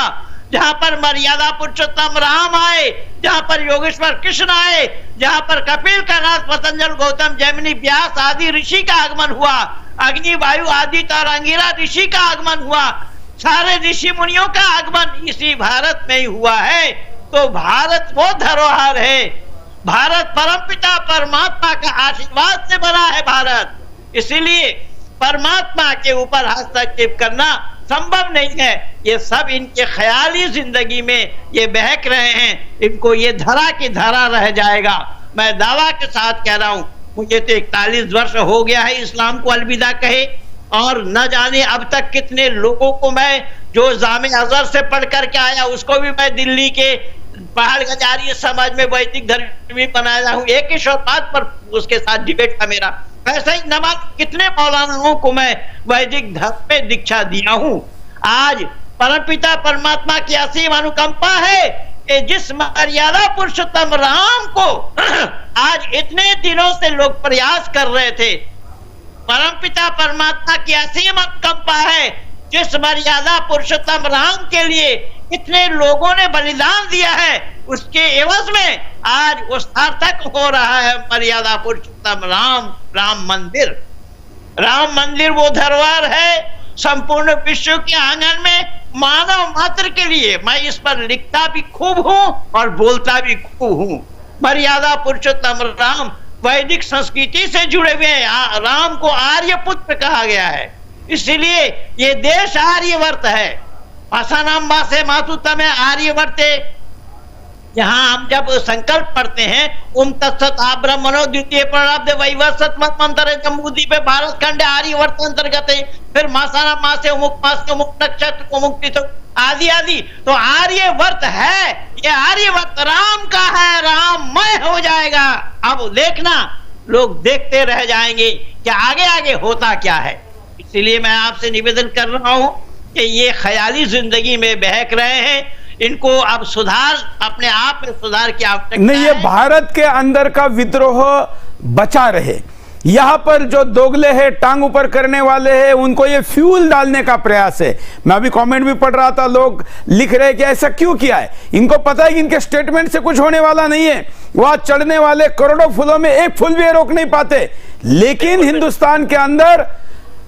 जहां पर मर्यादा पुरुषोत्तम राम आए, जहां पर योगेश्वर कृष्ण आए, जहां पर कपिल कनाथ, पतंजल, गौतम, जैमिनी, व्यास आदि ऋषि का आगमन हुआ, अग्नि, वायु, आदित्य और अंगिरा ऋषि का आगमन हुआ, सारे ऋषि मुनियों का आगमन इसी भारत में ही हुआ है। तो भारत वो धरोहर है, भारत परमपिता परमात्मा का आशीर्वाद से बना है भारत। इसीलिए परमात्मा के ऊपर हस्तक्षेप करना संभव नहीं है। ये सब इनके ख्याली जिंदगी में ये बहक रहे हैं, इनको ये धरा की धरा रह जाएगा। मैं दावा के साथ कह रहा हूं, मुझे तो 41 वर्ष हो गया है इस्लाम को अलविदा कहे, और न जाने अब तक कितने लोगों को मैं, जो जामे अजहर से पढ़ करके आया, उसको भी मैं दिल्ली के पहाड़गंज आर्य समाज में वैदिक धर्मी बनाया हूं। एक ही बात पर उसके साथ डिबेट था मेरा। ऐसे ही नमाज कितने मौलानाओं को मैं वैदिक धर्म में दीक्षा दिया हूं। आज परमपिता परमात्मा की असीम अनुकंपा है कि जिस मर्यादा पुरुषोत्तम राम को आज इतने दिनों से लोग प्रयास कर रहे थे, परमपिता परमात्मा की असीम अनुकंपा है, जिस मर्यादा पुरुषोत्तम राम के लिए इतने लोगों ने बलिदान दिया है, उसके एवज में आज वो सार्थक हो रहा है मर्यादा पुरुषोत्तम राम मंदिर। राम मंदिर वो धरोहर है संपूर्ण विश्व के आंगन में मानव मात्र के लिए। मैं इस पर लिखता भी खूब हूं और बोलता भी खूब हूं। मर्यादा पुरुषोत्तम राम वैदिक संस्कृति से जुड़े हुए हैं। राम को आर्य पुत्र कहा गया है, इसलिए ये देश आर्यवर्त है। भाषानाम भाषे मातु तमें आर्यवर्ते। यहाँ हम जब संकल्प पढ़ते हैं, ओम तत्सत आ ब्रह्मणो द्वितीय प्रारब्ध वैवस्वत मत मंत्र जम्बूद्वीप पे भारत खंड आर्यवर्त अंतर्गत है। फिर मासानाम मासे उमुक मास के मुक्त नक्षत्र को मुक्ति तो आदि आदि। तो आर्यवर्त है, ये आर्यवर्त राम का है, राममय हो जाएगा। अब देखना, लोग देखते रह जाएंगे कि आगे आगे होता क्या है। इसीलिए मैं आपसे निवेदन कर रहा हूं कि ये ख्याली जिंदगी में बहक रहे हैं, इनको अब सुधार, अपने आप में सुधार की आवश्यकता नहीं। ये भारत के अंदर का विद्रोह बचा रहे, यहां पर जो दोगले हैं, टांग ऊपर करने वाले हैं, उनको ये फ्यूल डालने का प्रयास है। मैं अभी कमेंट भी पढ़ रहा था, लोग लिख रहे हैं कि ऐसा क्यों किया है। इनको पता है कि इनके स्टेटमेंट से कुछ होने वाला नहीं है। वहां चढ़ने वाले करोड़ों फूलों में एक फूल भी रोक नहीं पाते। लेकिन हिंदुस्तान के अंदर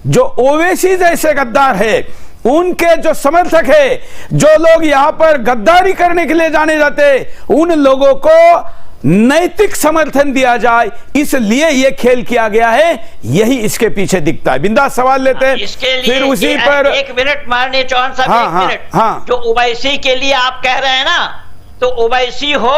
जो ओवैसी जैसे गद्दार है, उनके जो समर्थक है, जो लोग यहां पर गद्दारी करने के लिए जाने जाते, उन लोगों को नैतिक समर्थन दिया जाए, इसलिए यह खेल किया गया है। यही इसके पीछे दिखता है। बिंदास सवाल लेते हैं, इसके लिए फिर उसी पर 1 मिनट माननीय चौहान साहब, हाँ, 1 मिनट। हाँ। जो ओवैसी के लिए आप कह रहे हैं ना, तो ओवैसी हो,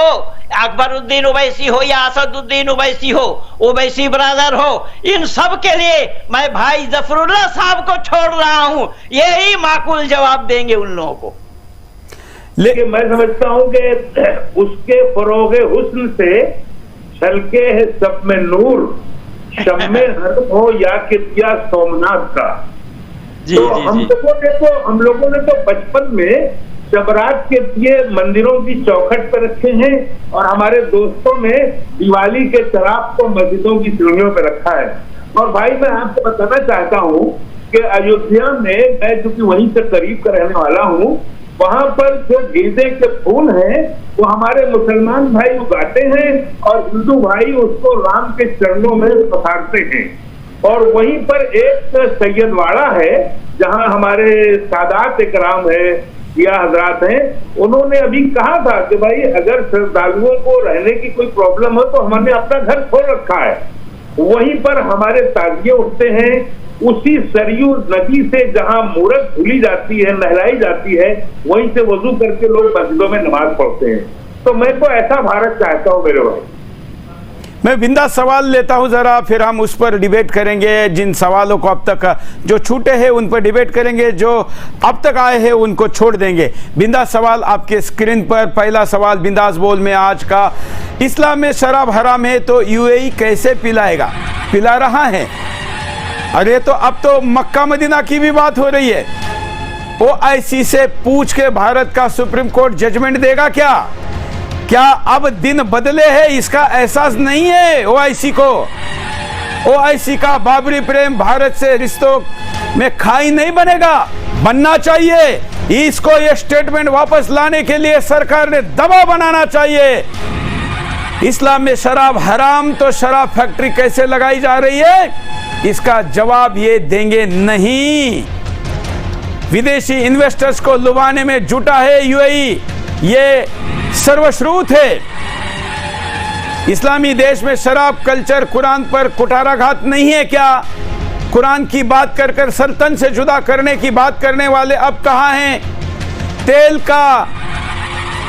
अकबरुद्दीन ओवैसी हो या असदुद्दीन ओवैसी हो, ओवैसी ब्रदर हो, इन सब के लिए मैं भाई जफरुल्लाह साहब को छोड़ रहा हूं। यही माकूल जवाब देंगे उन लोगों को। लेकिन मैं समझता हूं कि उसके फरोगे हुस्न से छलके है सब में नूर, शम्मे हरम हो या किया सोमनाथ का। तो हम लोगों ने तो बचपन में शबरात के लिए मंदिरों की चौखट पर रखे हैं, और हमारे दोस्तों ने दिवाली के शराब को मस्जिदों की सीढ़ियों पर रखा है। और भाई मैं आपको बताना चाहता हूं कि अयोध्या में, मैं चूंकि वहीं से करीब का रहने वाला हूं, वहां पर जो गेंदे के फूल हैं वो हमारे मुसलमान भाई उगाते हैं और हिंदू भाई उसको राम के चरणों में पसारते हैं। और वहीं पर एक सैयदवाड़ा है जहां हमारे सादात इकराम है या हजरात हैं, उन्होंने अभी कहा था कि भाई अगर श्रद्धालुओं को रहने की कोई प्रॉब्लम हो तो हमने अपना घर छोड़ रखा है। वहीं पर हमारे ताजिए उठते हैं, उसी सरयू नदी से जहां मूरत धुली जाती है, नहलाई जाती है, वहीं से वजू करके लोग मस्जिदों में नमाज पढ़ते हैं। तो मैं तो ऐसा भारत चाहता हूं मेरे भाई। मैं बिंदास सवाल लेता हूं जरा, फिर हम उस पर डिबेट करेंगे। जिन सवालों को अब तक जो छूटे हैं उन पर डिबेट करेंगे, जो अब तक आए हैं उनको छोड़ देंगे। बिंदास सवाल आपके स्क्रीन पर। पहला सवाल बिंदास बोल में आज का, इस्लाम में शराब हराम है तो यूएई कैसे पिलाएगा? पिला रहा है। अरे तो अब तो मक्का मदीना की भी बात हो रही है। ओआईसी से पूछ के भारत का सुप्रीम कोर्ट जजमेंट देगा क्या? क्या अब दिन बदले हैं इसका एहसास नहीं है ओआईसी को? ओआईसी का बाबरी प्रेम भारत से रिश्तों में खाई नहीं बनेगा, बनना चाहिए। इसको ये स्टेटमेंट वापस लाने के लिए सरकार ने दबाव बनाना चाहिए। इस्लाम में शराब हराम तो शराब फैक्ट्री कैसे लगाई जा रही है, इसका जवाब ये देंगे नहीं। विदेशी इन्वेस्टर्स को लुभाने में जुटा है यूएई, ये सर्वश्रुत है। इस्लामी देश में शराब कल्चर कुरान पर कुठाराघात नहीं है क्या? कुरान की बात कर कर सल्तन से जुदा करने की बात करने वाले अब कहां हैं? तेल का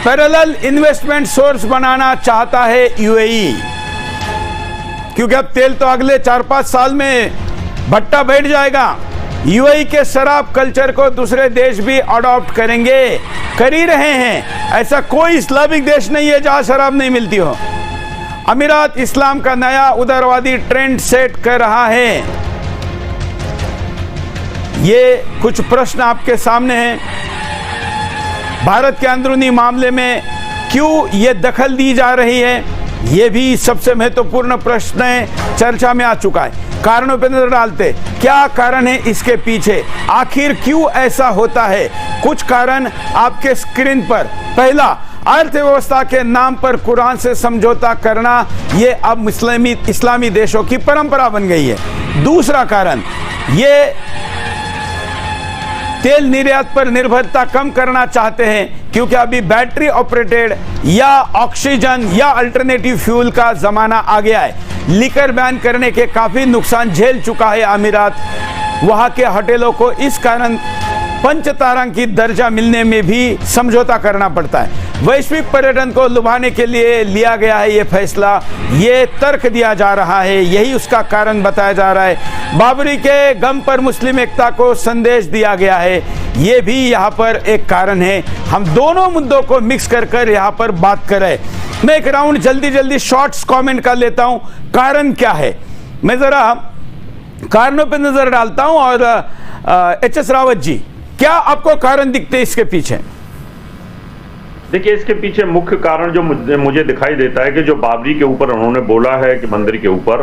पैरेलल इन्वेस्टमेंट सोर्स बनाना चाहता है यूएई, क्योंकि अब तेल तो अगले 4-5 साल में भट्टा बैठ जाएगा। यूएई के शराब कल्चर को दूसरे देश भी अडॉप्ट करेंगे, कर ही रहे हैं। ऐसा कोई इस्लामिक देश नहीं है जहां शराब नहीं मिलती हो। अमीरात इस्लाम का नया उदारवादी ट्रेंड सेट कर रहा है। ये कुछ प्रश्न आपके सामने हैं। भारत के अंदरूनी मामले में क्यों ये दखल दी जा रही है, ये भी सबसे महत्वपूर्ण प्रश्न है, चर्चा में आ चुका है। कारणों पर नजर डालते, क्या कारण है इसके पीछे, आखिर क्यों ऐसा होता है? कुछ कारण आपके स्क्रीन पर। पहला, अर्थव्यवस्था के नाम पर कुरान से समझौता करना, ये अब इस्लामी देशों की परंपरा बन गई है। दूसरा कारण, ये तेल निर्यात पर निर्भरता कम करना चाहते हैं, क्योंकि अभी बैटरी ऑपरेटेड या ऑक्सीजन या अल्टरनेटिव फ्यूल का जमाना आ गया है। लिकर बैन करने के काफी नुकसान झेल चुका है अमीरात। वहां के होटलों को इस कारण पंचतारांकित दर्जा मिलने में भी समझौता करना पड़ता है। वैश्विक पर्यटन को लुभाने के लिए लिया गया है ये फैसला, ये तर्क दिया जा रहा है, यही उसका कारण बताया जा रहा है। बाबरी के गम पर मुस्लिम एकता को संदेश दिया गया है, ये भी यहाँ पर एक कारण है। हम दोनों मुद्दों को मिक्स कर यहाँ पर बात करें। मैं एक राउंड जल्दी शॉर्ट्स कमेंट कर लेता हूँ। कारण क्या है, मैं जरा कारणों पर नजर डालता हूँ। और एच एस रावत जी, क्या आपको कारण दिखते इसके पीछे? देखिए, इसके पीछे मुख्य कारण जो मुझे दिखाई देता है कि जो बाबरी के ऊपर उन्होंने बोला है कि मंदिर के ऊपर,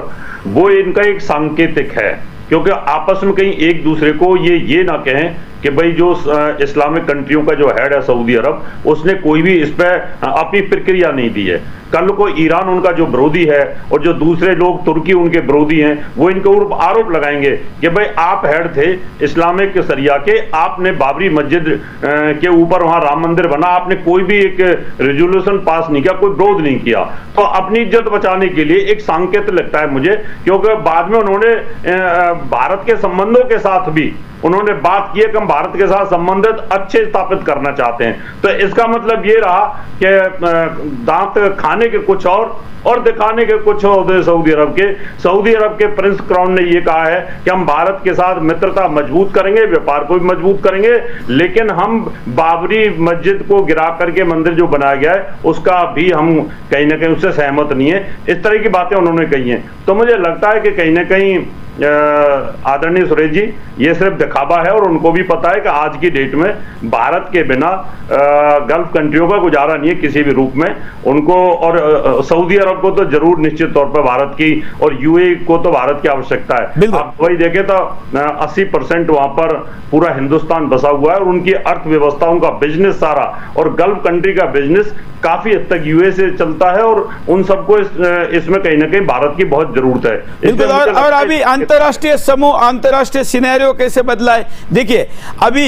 वो इनका एक सांकेतिक है, क्योंकि आपस में कहीं एक दूसरे को ये ना कहें कि भाई जो इस्लामिक कंट्रियों का जो हेड है सऊदी अरब, उसने कोई भी इस पर अपनी प्रक्रिया नहीं दी है। कल को ईरान उनका जो विरोधी है और जो दूसरे लोग तुर्की उनके विरोधी हैं, वो इनके ऊपर आरोप लगाएंगे कि भाई आप हेड थे इस्लामिक शरिया के, आपने बाबरी मस्जिद के ऊपर वहां राम मंदिर बना, आपने कोई भी एक रेजोल्यूशन पास नहीं किया, कोई विरोध नहीं किया। तो अपनी इज्जत बचाने के लिए एक संकेत लगता है मुझे, क्योंकि बाद में उन्होंने भारत के संबंधों के साथ भी उन्होंने बात की है कि हम भारत के साथ संबंधित अच्छे स्थापित करना चाहते हैं। तो इसका मतलब ये रहा कि दांत खाने के कुछ और दिखाने के कुछ और। सऊदी अरब के प्रिंस क्राउन ने ये कहा है कि हम भारत के साथ मित्रता मजबूत करेंगे, व्यापार को भी मजबूत करेंगे, लेकिन हम बाबरी मस्जिद को गिरा करके मंदिर जो बनाया गया है उसका भी हम कहीं ना कहीं उससे सहमत नहीं है। इस तरह की बातें उन्होंने कही हैं। तो मुझे लगता है कि कहीं ना कहीं आदरणीय सुरेश जी, ये सिर्फ दिखावा है, और उनको भी पता है कि आज की डेट में भारत के बिना गल्फ कंट्रियों का गुजारा नहीं है किसी भी रूप में उनको। और सऊदी अरब को तो जरूर निश्चित तौर पर भारत की, और यूएई को तो भारत की आवश्यकता है। आप वही देखें तो 80% वहां पर पूरा हिंदुस्तान बसा हुआ है, और उनकी अर्थव्यवस्था, उनका बिजनेस सारा, और गल्फ कंट्री का बिजनेस काफी हद तक यूएई से चलता है, और उन सबको इसमें कहीं ना कहीं भारत की बहुत जरूरत है। बिल्कुल। और अभी अंतर्राष्ट्रीय समूह, अंतर्राष्ट्रीय सिनेरियो कैसे बदला है देखिए। अभी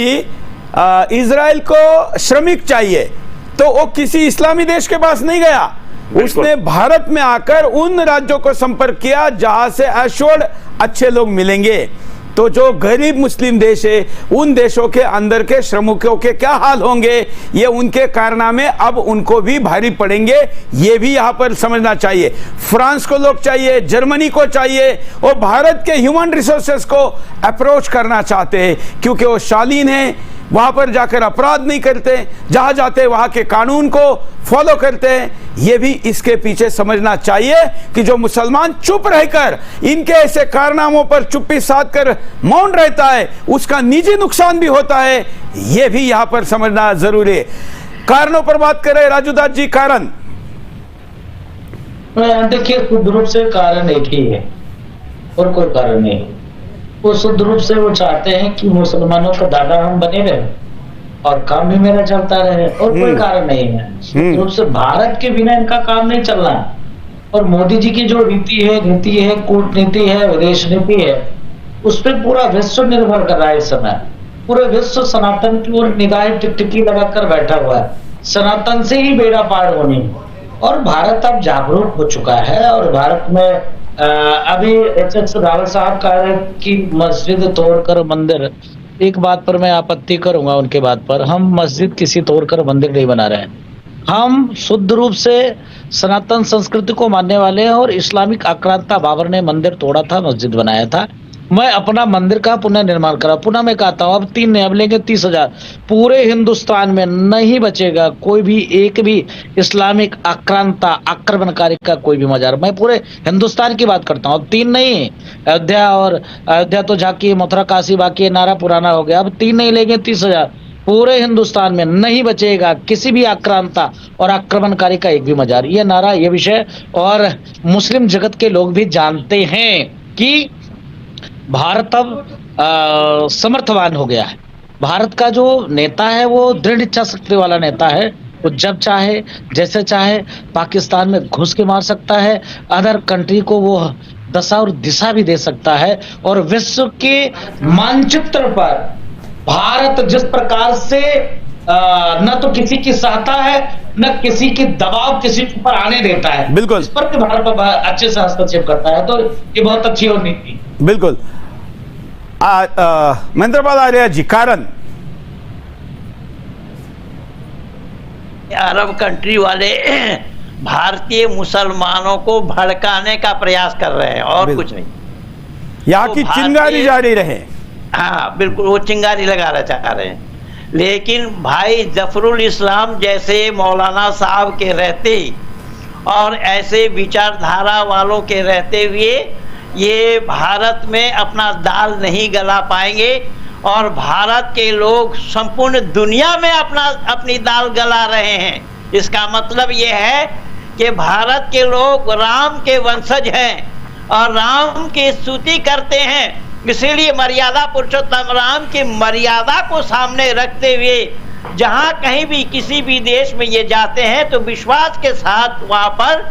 इजराइल को श्रमिक चाहिए, तो वो किसी इस्लामी देश के पास नहीं गया, उसने भारत में आकर उन राज्यों को संपर्क किया जहां से एश्योर्ड अच्छे लोग मिलेंगे। तो जो गरीब मुस्लिम देश है, उन देशों के अंदर के श्रमिकों के क्या हाल होंगे, ये उनके कारनामे अब उनको भी भारी पड़ेंगे, ये भी यहां पर समझना चाहिए। फ्रांस को लोग चाहिए, जर्मनी को चाहिए, और भारत के ह्यूमन रिसोर्सेस को अप्रोच करना चाहते हैं, क्योंकि वो शालीन है, वहां पर जाकर अपराध नहीं करते, जहां जाते वहां के कानून को फॉलो करते हैं। ये भी इसके पीछे समझना चाहिए कि जो मुसलमान चुप रहकर इनके ऐसे कारनामों पर चुप्पी साध कर मौन रहता है, उसका निजी नुकसान भी होता है, ये भी यहां पर समझना जरूरी है। कारणों पर बात करें राजू दास जी। कारण देखिए, शुद्ध रूप से कारण एक ही है और कोई कारण नहीं। वो शुद्ध रूप से वो चाहते हैं कि मुसलमानों का दादा हम बने रहे और काम भी मेरा चलता रहे, और कोई कारण नहीं है। शुद्ध रूप से भारत के बिना इनका काम नहीं चल रहा है। और मोदी जी की जो नीति है, कूटनीति है, विदेश नीति है, उस पर पूरा विश्व निर्भर कर रहा है इस समय। पूरे विश्व सनातन की ओर निगाहें टिकटिकी लगाकर बैठा हुआ है, सनातन से ही बेड़ा पार होनी। और भारत अब जागरूक हो चुका है, और भारत में अभी एच रावल साहब कह रहे कि मस्जिद तोड़कर मंदिर, एक बात पर मैं आपत्ति करूंगा उनके बात पर। हम मस्जिद किसी तोड़कर मंदिर नहीं बना रहे हैं, हम शुद्ध रूप से सनातन संस्कृति को मानने वाले हैं। और इस्लामिक आक्रांता बाबर ने मंदिर तोड़ा था, मस्जिद बनाया था। मैं अपना मंदिर का पुनर्निर्माण करा, पुनः मैं कहता हूँ अब 3 नहीं, अब लेंगे 30,000। पूरे हिंदुस्तान में नहीं बचेगा कोई भी, एक भी इस्लामिक आक्रांता आक्रमणकारी का कोई भी मजार। मैं पूरे हिंदुस्तान की बात करता हूँ, अब 3 नहीं। अयोध्या तो जाके मथुरा काशी बाकी, नारा पुराना हो गया। अब 3 नहीं लेंगे 30,000। पूरे हिंदुस्तान में नहीं बचेगा किसी भी आक्रांता और आक्रमणकारी का एक भी मजार। ये नारा, ये विषय, और मुस्लिम जगत के लोग भी जानते हैं कि भारत अब समर्थवान हो गया है। भारत का जो नेता है वो दृढ़ इच्छा शक्ति वाला नेता है। वो जब चाहे, जैसे चाहे पाकिस्तान में घुस के मार सकता है, अदर कंट्री को वो दशा और दिशा भी दे सकता है। और विश्व के मानचित्र पर भारत जिस प्रकार से न तो किसी की सहायता है, न किसी की दबाव किसी के ऊपर आने देता है, बिल्कुल, इस पर भी भारत अच्छे से हस्तक्षेप करता है। तो ये बहुत अच्छी और नीति। बिल्कुल। महेंद्रपाल आर्य जी, कारण? अरब कंट्री वाले भारतीय मुसलमानों को भड़काने का प्रयास कर रहे हैं, और कुछ नहीं। यहाँ की चिंगारी जारी रहे। हाँ बिल्कुल, वो चिंगारी लगाना चाह रहे हैं। लेकिन भाई जफरुल इस्लाम जैसे मौलाना साहब के रहते और ऐसे विचारधारा वालों के रहते हुए ये भारत में अपना दाल नहीं गला पाएंगे, और भारत के लोग संपूर्ण दुनिया में अपनी दाल गला रहे हैं। इसका मतलब यह है कि भारत के लोग राम के वंशज हैं और राम की स्तुति करते हैं। इसीलिए मर्यादा पुरुषोत्तम राम की मर्यादा को सामने रखते हुए जहां कहीं भी किसी भी देश में ये जाते हैं तो विश्वास के साथ वहां पर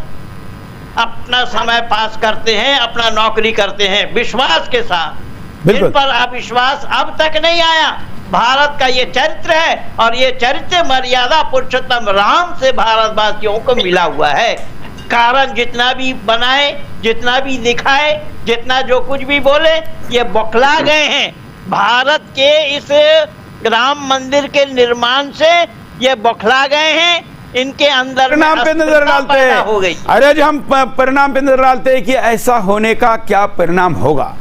अपना समय पास करते हैं, अपना नौकरी करते हैं विश्वास के साथ। इन पर अविश्वास अब तक नहीं आया। भारत का ये चरित्र है और ये चरित्र मर्यादा पुरुषोत्तम राम से भारतवासियों को मिला हुआ है। कारण जितना भी बनाए, जितना भी दिखाए, जितना जो कुछ भी बोले, ये बौखला गए हैं। भारत के इस राम मंदिर के निर्माण से ये बौखला गए हैं। इनके अंदर परिणाम पे नजर डालते हैं। हो गई। अरे जी, हम परिणाम पे नजर डालते हैं कि ऐसा होने का क्या परिणाम होगा।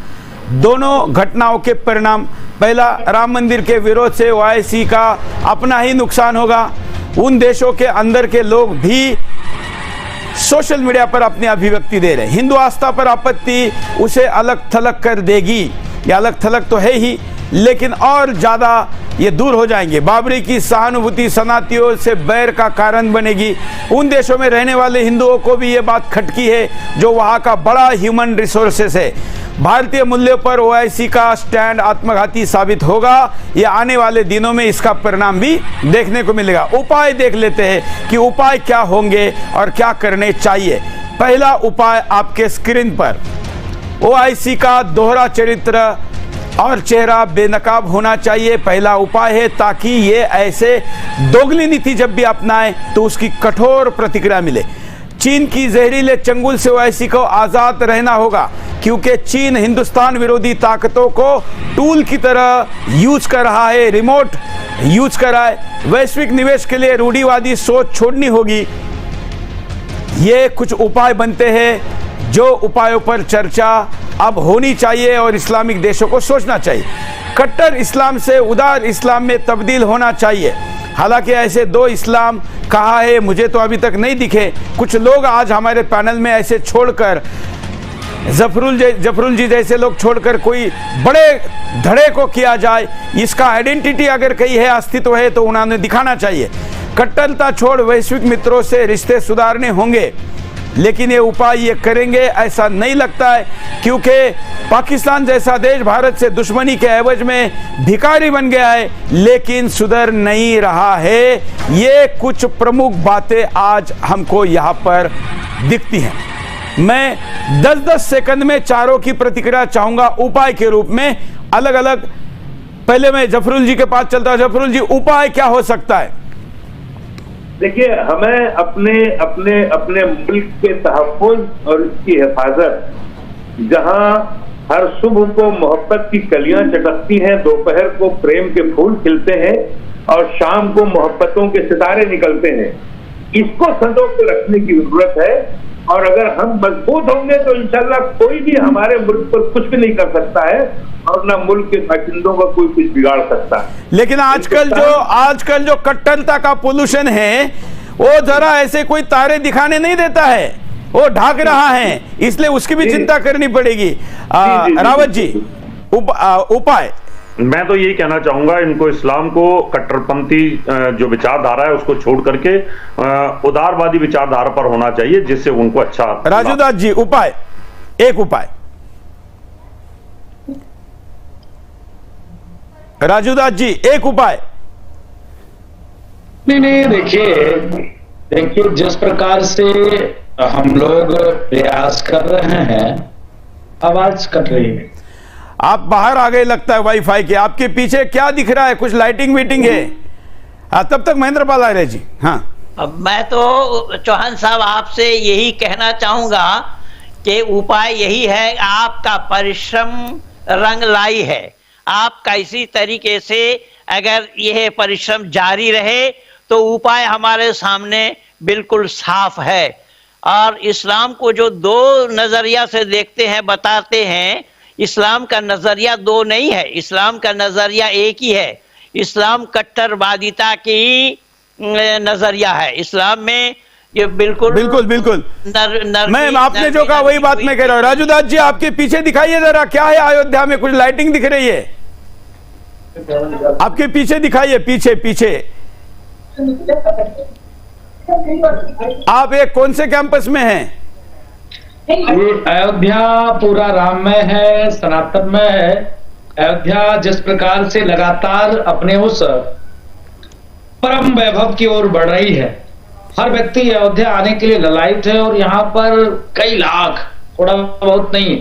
दोनों घटनाओं के परिणाम, पहला राम मंदिर के विरोध से ओआईसी का अपना ही नुकसान होगा। उन देशों के अंदर के लोग भी सोशल मीडिया पर अपनी अभिव्यक्ति दे रहे हैं। हिंदू आस्था पर आपत्ति उसे अलग थलग कर देगी, या अलग थलग तो है ही, लेकिन और ज्यादा ये दूर हो जाएंगे। बाबरी की सहानुभूति शरणार्थियों से बैर का कारण बनेगी। उन देशों में रहने वाले हिंदुओं को भी ये बात खटकी है जो वहाँ का बड़ा ह्यूमन रिसोर्सेस है। भारतीय मूल्यों पर ओआईसी का स्टैंड आत्मघाती साबित होगा। ये आने वाले दिनों में इसका परिणाम भी देखने को मिलेगा। उपाय देख लेते हैं कि उपाय क्या होंगे और क्या करने चाहिए। पहला उपाय आपके स्क्रीन पर, ओआईसी का दोहरा चरित्र और चेहरा बेनकाब होना चाहिए। पहला उपाय है, ताकि ये ऐसे दोगली नीति जब भी अपनाए तो उसकी कठोर प्रतिक्रिया मिले। चीन की जहरीले चंगुल से ओआईसी को आजाद रहना होगा, क्योंकि चीन हिंदुस्तान विरोधी ताकतों को टूल की तरह यूज कर रहा है, रिमोट यूज कर रहा है। वैश्विक निवेश के लिए रूढ़िवादी सोच छोड़नी होगी। ये कुछ उपाय बनते हैं, जो उपायों पर चर्चा अब होनी चाहिए और इस्लामिक देशों को सोचना चाहिए। कट्टर इस्लाम से उदार इस्लाम में तब्दील होना चाहिए। हालांकि ऐसे दो इस्लाम कहा है, मुझे तो अभी तक नहीं दिखे। कुछ लोग आज हमारे पैनल में ऐसे छोड़कर, जफरुल जी जैसे लोग छोड़कर कोई बड़े धड़े को किया जाए, इसका आइडेंटिटी अगर कहीं है, अस्तित्व है, तो उन्होंने दिखाना चाहिए। कट्टरता छोड़ वैश्विक मित्रों से रिश्ते सुधारने होंगे, लेकिन ये उपाय ये करेंगे ऐसा नहीं लगता है, क्योंकि पाकिस्तान जैसा देश भारत से दुश्मनी के एवज में भिखारी बन गया है, लेकिन सुधर नहीं रहा है। ये कुछ प्रमुख बातें आज हमको यहाँ पर दिखती हैं। मैं 10-10 सेकंड में चारों की प्रतिक्रिया चाहूंगा उपाय के रूप में, अलग अलग। पहले मैं जफरुल जी के पास चलता हूं। जफरुल जी, उपाय क्या हो सकता है? देखिए, हमें अपने अपने अपने मुल्क के तहफ़्फ़ुज़ और इसकी हिफाजत, जहां हर सुबह को मोहब्बत की कलियां चटकती हैं, दोपहर को प्रेम के फूल खिलते हैं और शाम को मोहब्बतों के सितारे निकलते हैं, इसको संजो के रखने की जरूरत है। और अगर हम मजबूत होंगे तो इंशाल्लाह कोई भी हमारे मुल्क पर कुछ भी नहीं कर सकता है और ना मुल्क के बाशिंदों का कोई कुछ बिगाड़ सकता है। लेकिन आजकल जो कट्टरता का पोल्यूशन है, वो जरा ऐसे कोई तारे दिखाने नहीं देता है, वो ढाक रहा है, इसलिए उसकी भी चिंता करनी पड़ेगी। रावत जी, उपाय? मैं तो यही कहना चाहूंगा, इनको इस्लाम को कट्टरपंथी जो विचारधारा है उसको छोड़ करके उदारवादी विचारधारा पर होना चाहिए, जिससे उनको अच्छा। राजूदास जी, उपाय? एक उपाय राजूदास जी, एक उपाय। नहीं, देखिए जिस प्रकार से हम लोग प्रयास कर रहे हैं, आवाज कट रही है। आप बाहर आ गए लगता है वाईफाई के। आपके पीछे क्या दिख रहा है? कुछ लाइटिंग वीटिंग है? तब तक महेंद्र पाल आ रहे जी। हाँ, अब मैं तो चौहान साहब आपसे यही कहना चाहूंगा कि उपाय यही है, आपका परिश्रम रंग लाई है। आपका इसी तरीके से अगर यह परिश्रम जारी रहे तो उपाय हमारे सामने बिल्कुल साफ है। और इस्लाम को जो दो नजरिया से देखते हैं, बताते हैं, इस्लाम का नजरिया दो नहीं है, इस्लाम का नजरिया एक ही है। इस्लाम कट्टरवादिता की नजरिया है। इस्लाम में ये बिल्कुल मैं आपने जो कहा वही बात मैं कह रहा हूं। राजूदास जी, आपके पीछे दिखाइए जरा, क्या है अयोध्या में? कुछ लाइटिंग दिख रही है आपके पीछे, दिखाइए पीछे। आप एक कौन से कैंपस में हैं? ये अयोध्या पूरा राममय है, सनातनमय है। अयोध्या जिस प्रकार से लगातार अपने उस परम वैभव की ओर बढ़ रही है, हर व्यक्ति अयोध्या आने के लिए ललायित है। और यहाँ पर कई लाख, थोड़ा बहुत नहीं,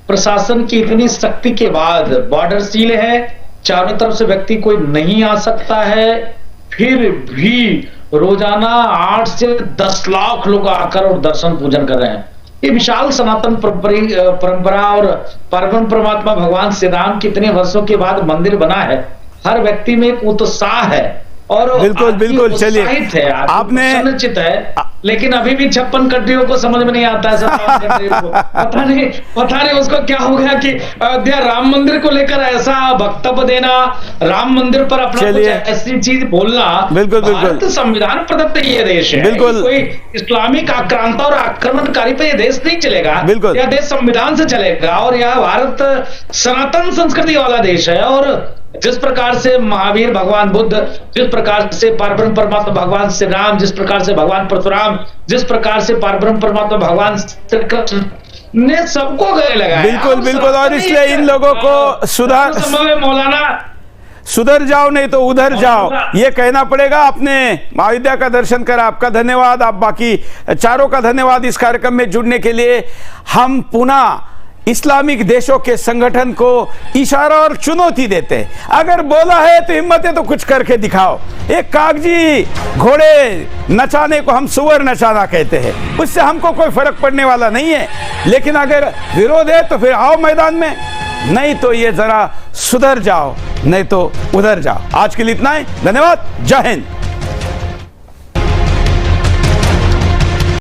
प्रशासन की इतनी सख्ती के बाद बॉर्डर सील है, चारों तरफ से व्यक्ति कोई नहीं आ सकता है, फिर भी रोजाना 8 से 10 लाख लोग आकर और दर्शन पूजन कर रहे हैं। ये विशाल सनातन परंपरा और पार्वन परमात्मा भगवान श्री राम कितने वर्षों के बाद मंदिर बना है, हर व्यक्ति में एक उत्साह है और बिल्कुल चलिए, आपने चित है, लेकिन अभी भी 56 कंट्रियों को समझ में नहीं आता है। पता नहीं उसको क्या हो गया कि अयोध्या राम मंदिर को लेकर ऐसा वक्तव्य देना, राम मंदिर पर अपना कुछ ऐसी चीज बोलना। बिल्कुल संविधान प्रदत्त ये देश है, बिल्कुल कोई इस्लामिक आक्रांता और आक्रमणकारी पे ये देश नहीं चलेगा। बिल्कुल, यह देश संविधान से चलेगा और यह भारत सनातन संस्कृति वाला देश है। और जिस प्रकार से महावीर भगवान बुद्ध, जिस प्रकार से पारब्रह्म परमात्मा भगवान श्री राम, जिस प्रकार से भगवान परशुराम, जिस प्रकार से पारब्रह्म परमात्मा भगवान श्री कृष्ण ने सबको गले लगाया। बिल्कुल और इसलिए इन लोगों को सुधर जाओ नहीं तो उधर जाओ, ये कहना पड़ेगा। आपने अयोध्या का दर्शन करा, आपका धन्यवाद। आप बाकी चारों का धन्यवाद इस कार्यक्रम में जुड़ने के लिए। हम पुनः इस्लामिक देशों के संगठन को इशारा और चुनौती देते हैं, अगर बोला है तो हिम्मत है तो कुछ करके दिखाओ। एक कागजी घोड़े नचाने को हम सुअर नचाना कहते हैं, उससे हमको कोई फर्क पड़ने वाला नहीं है। लेकिन अगर विरोध है तो फिर आओ मैदान में, नहीं तो ये जरा सुधर जाओ नहीं तो उधर जाओ। आज के लिए इतना ही, धन्यवाद, जय हिंद।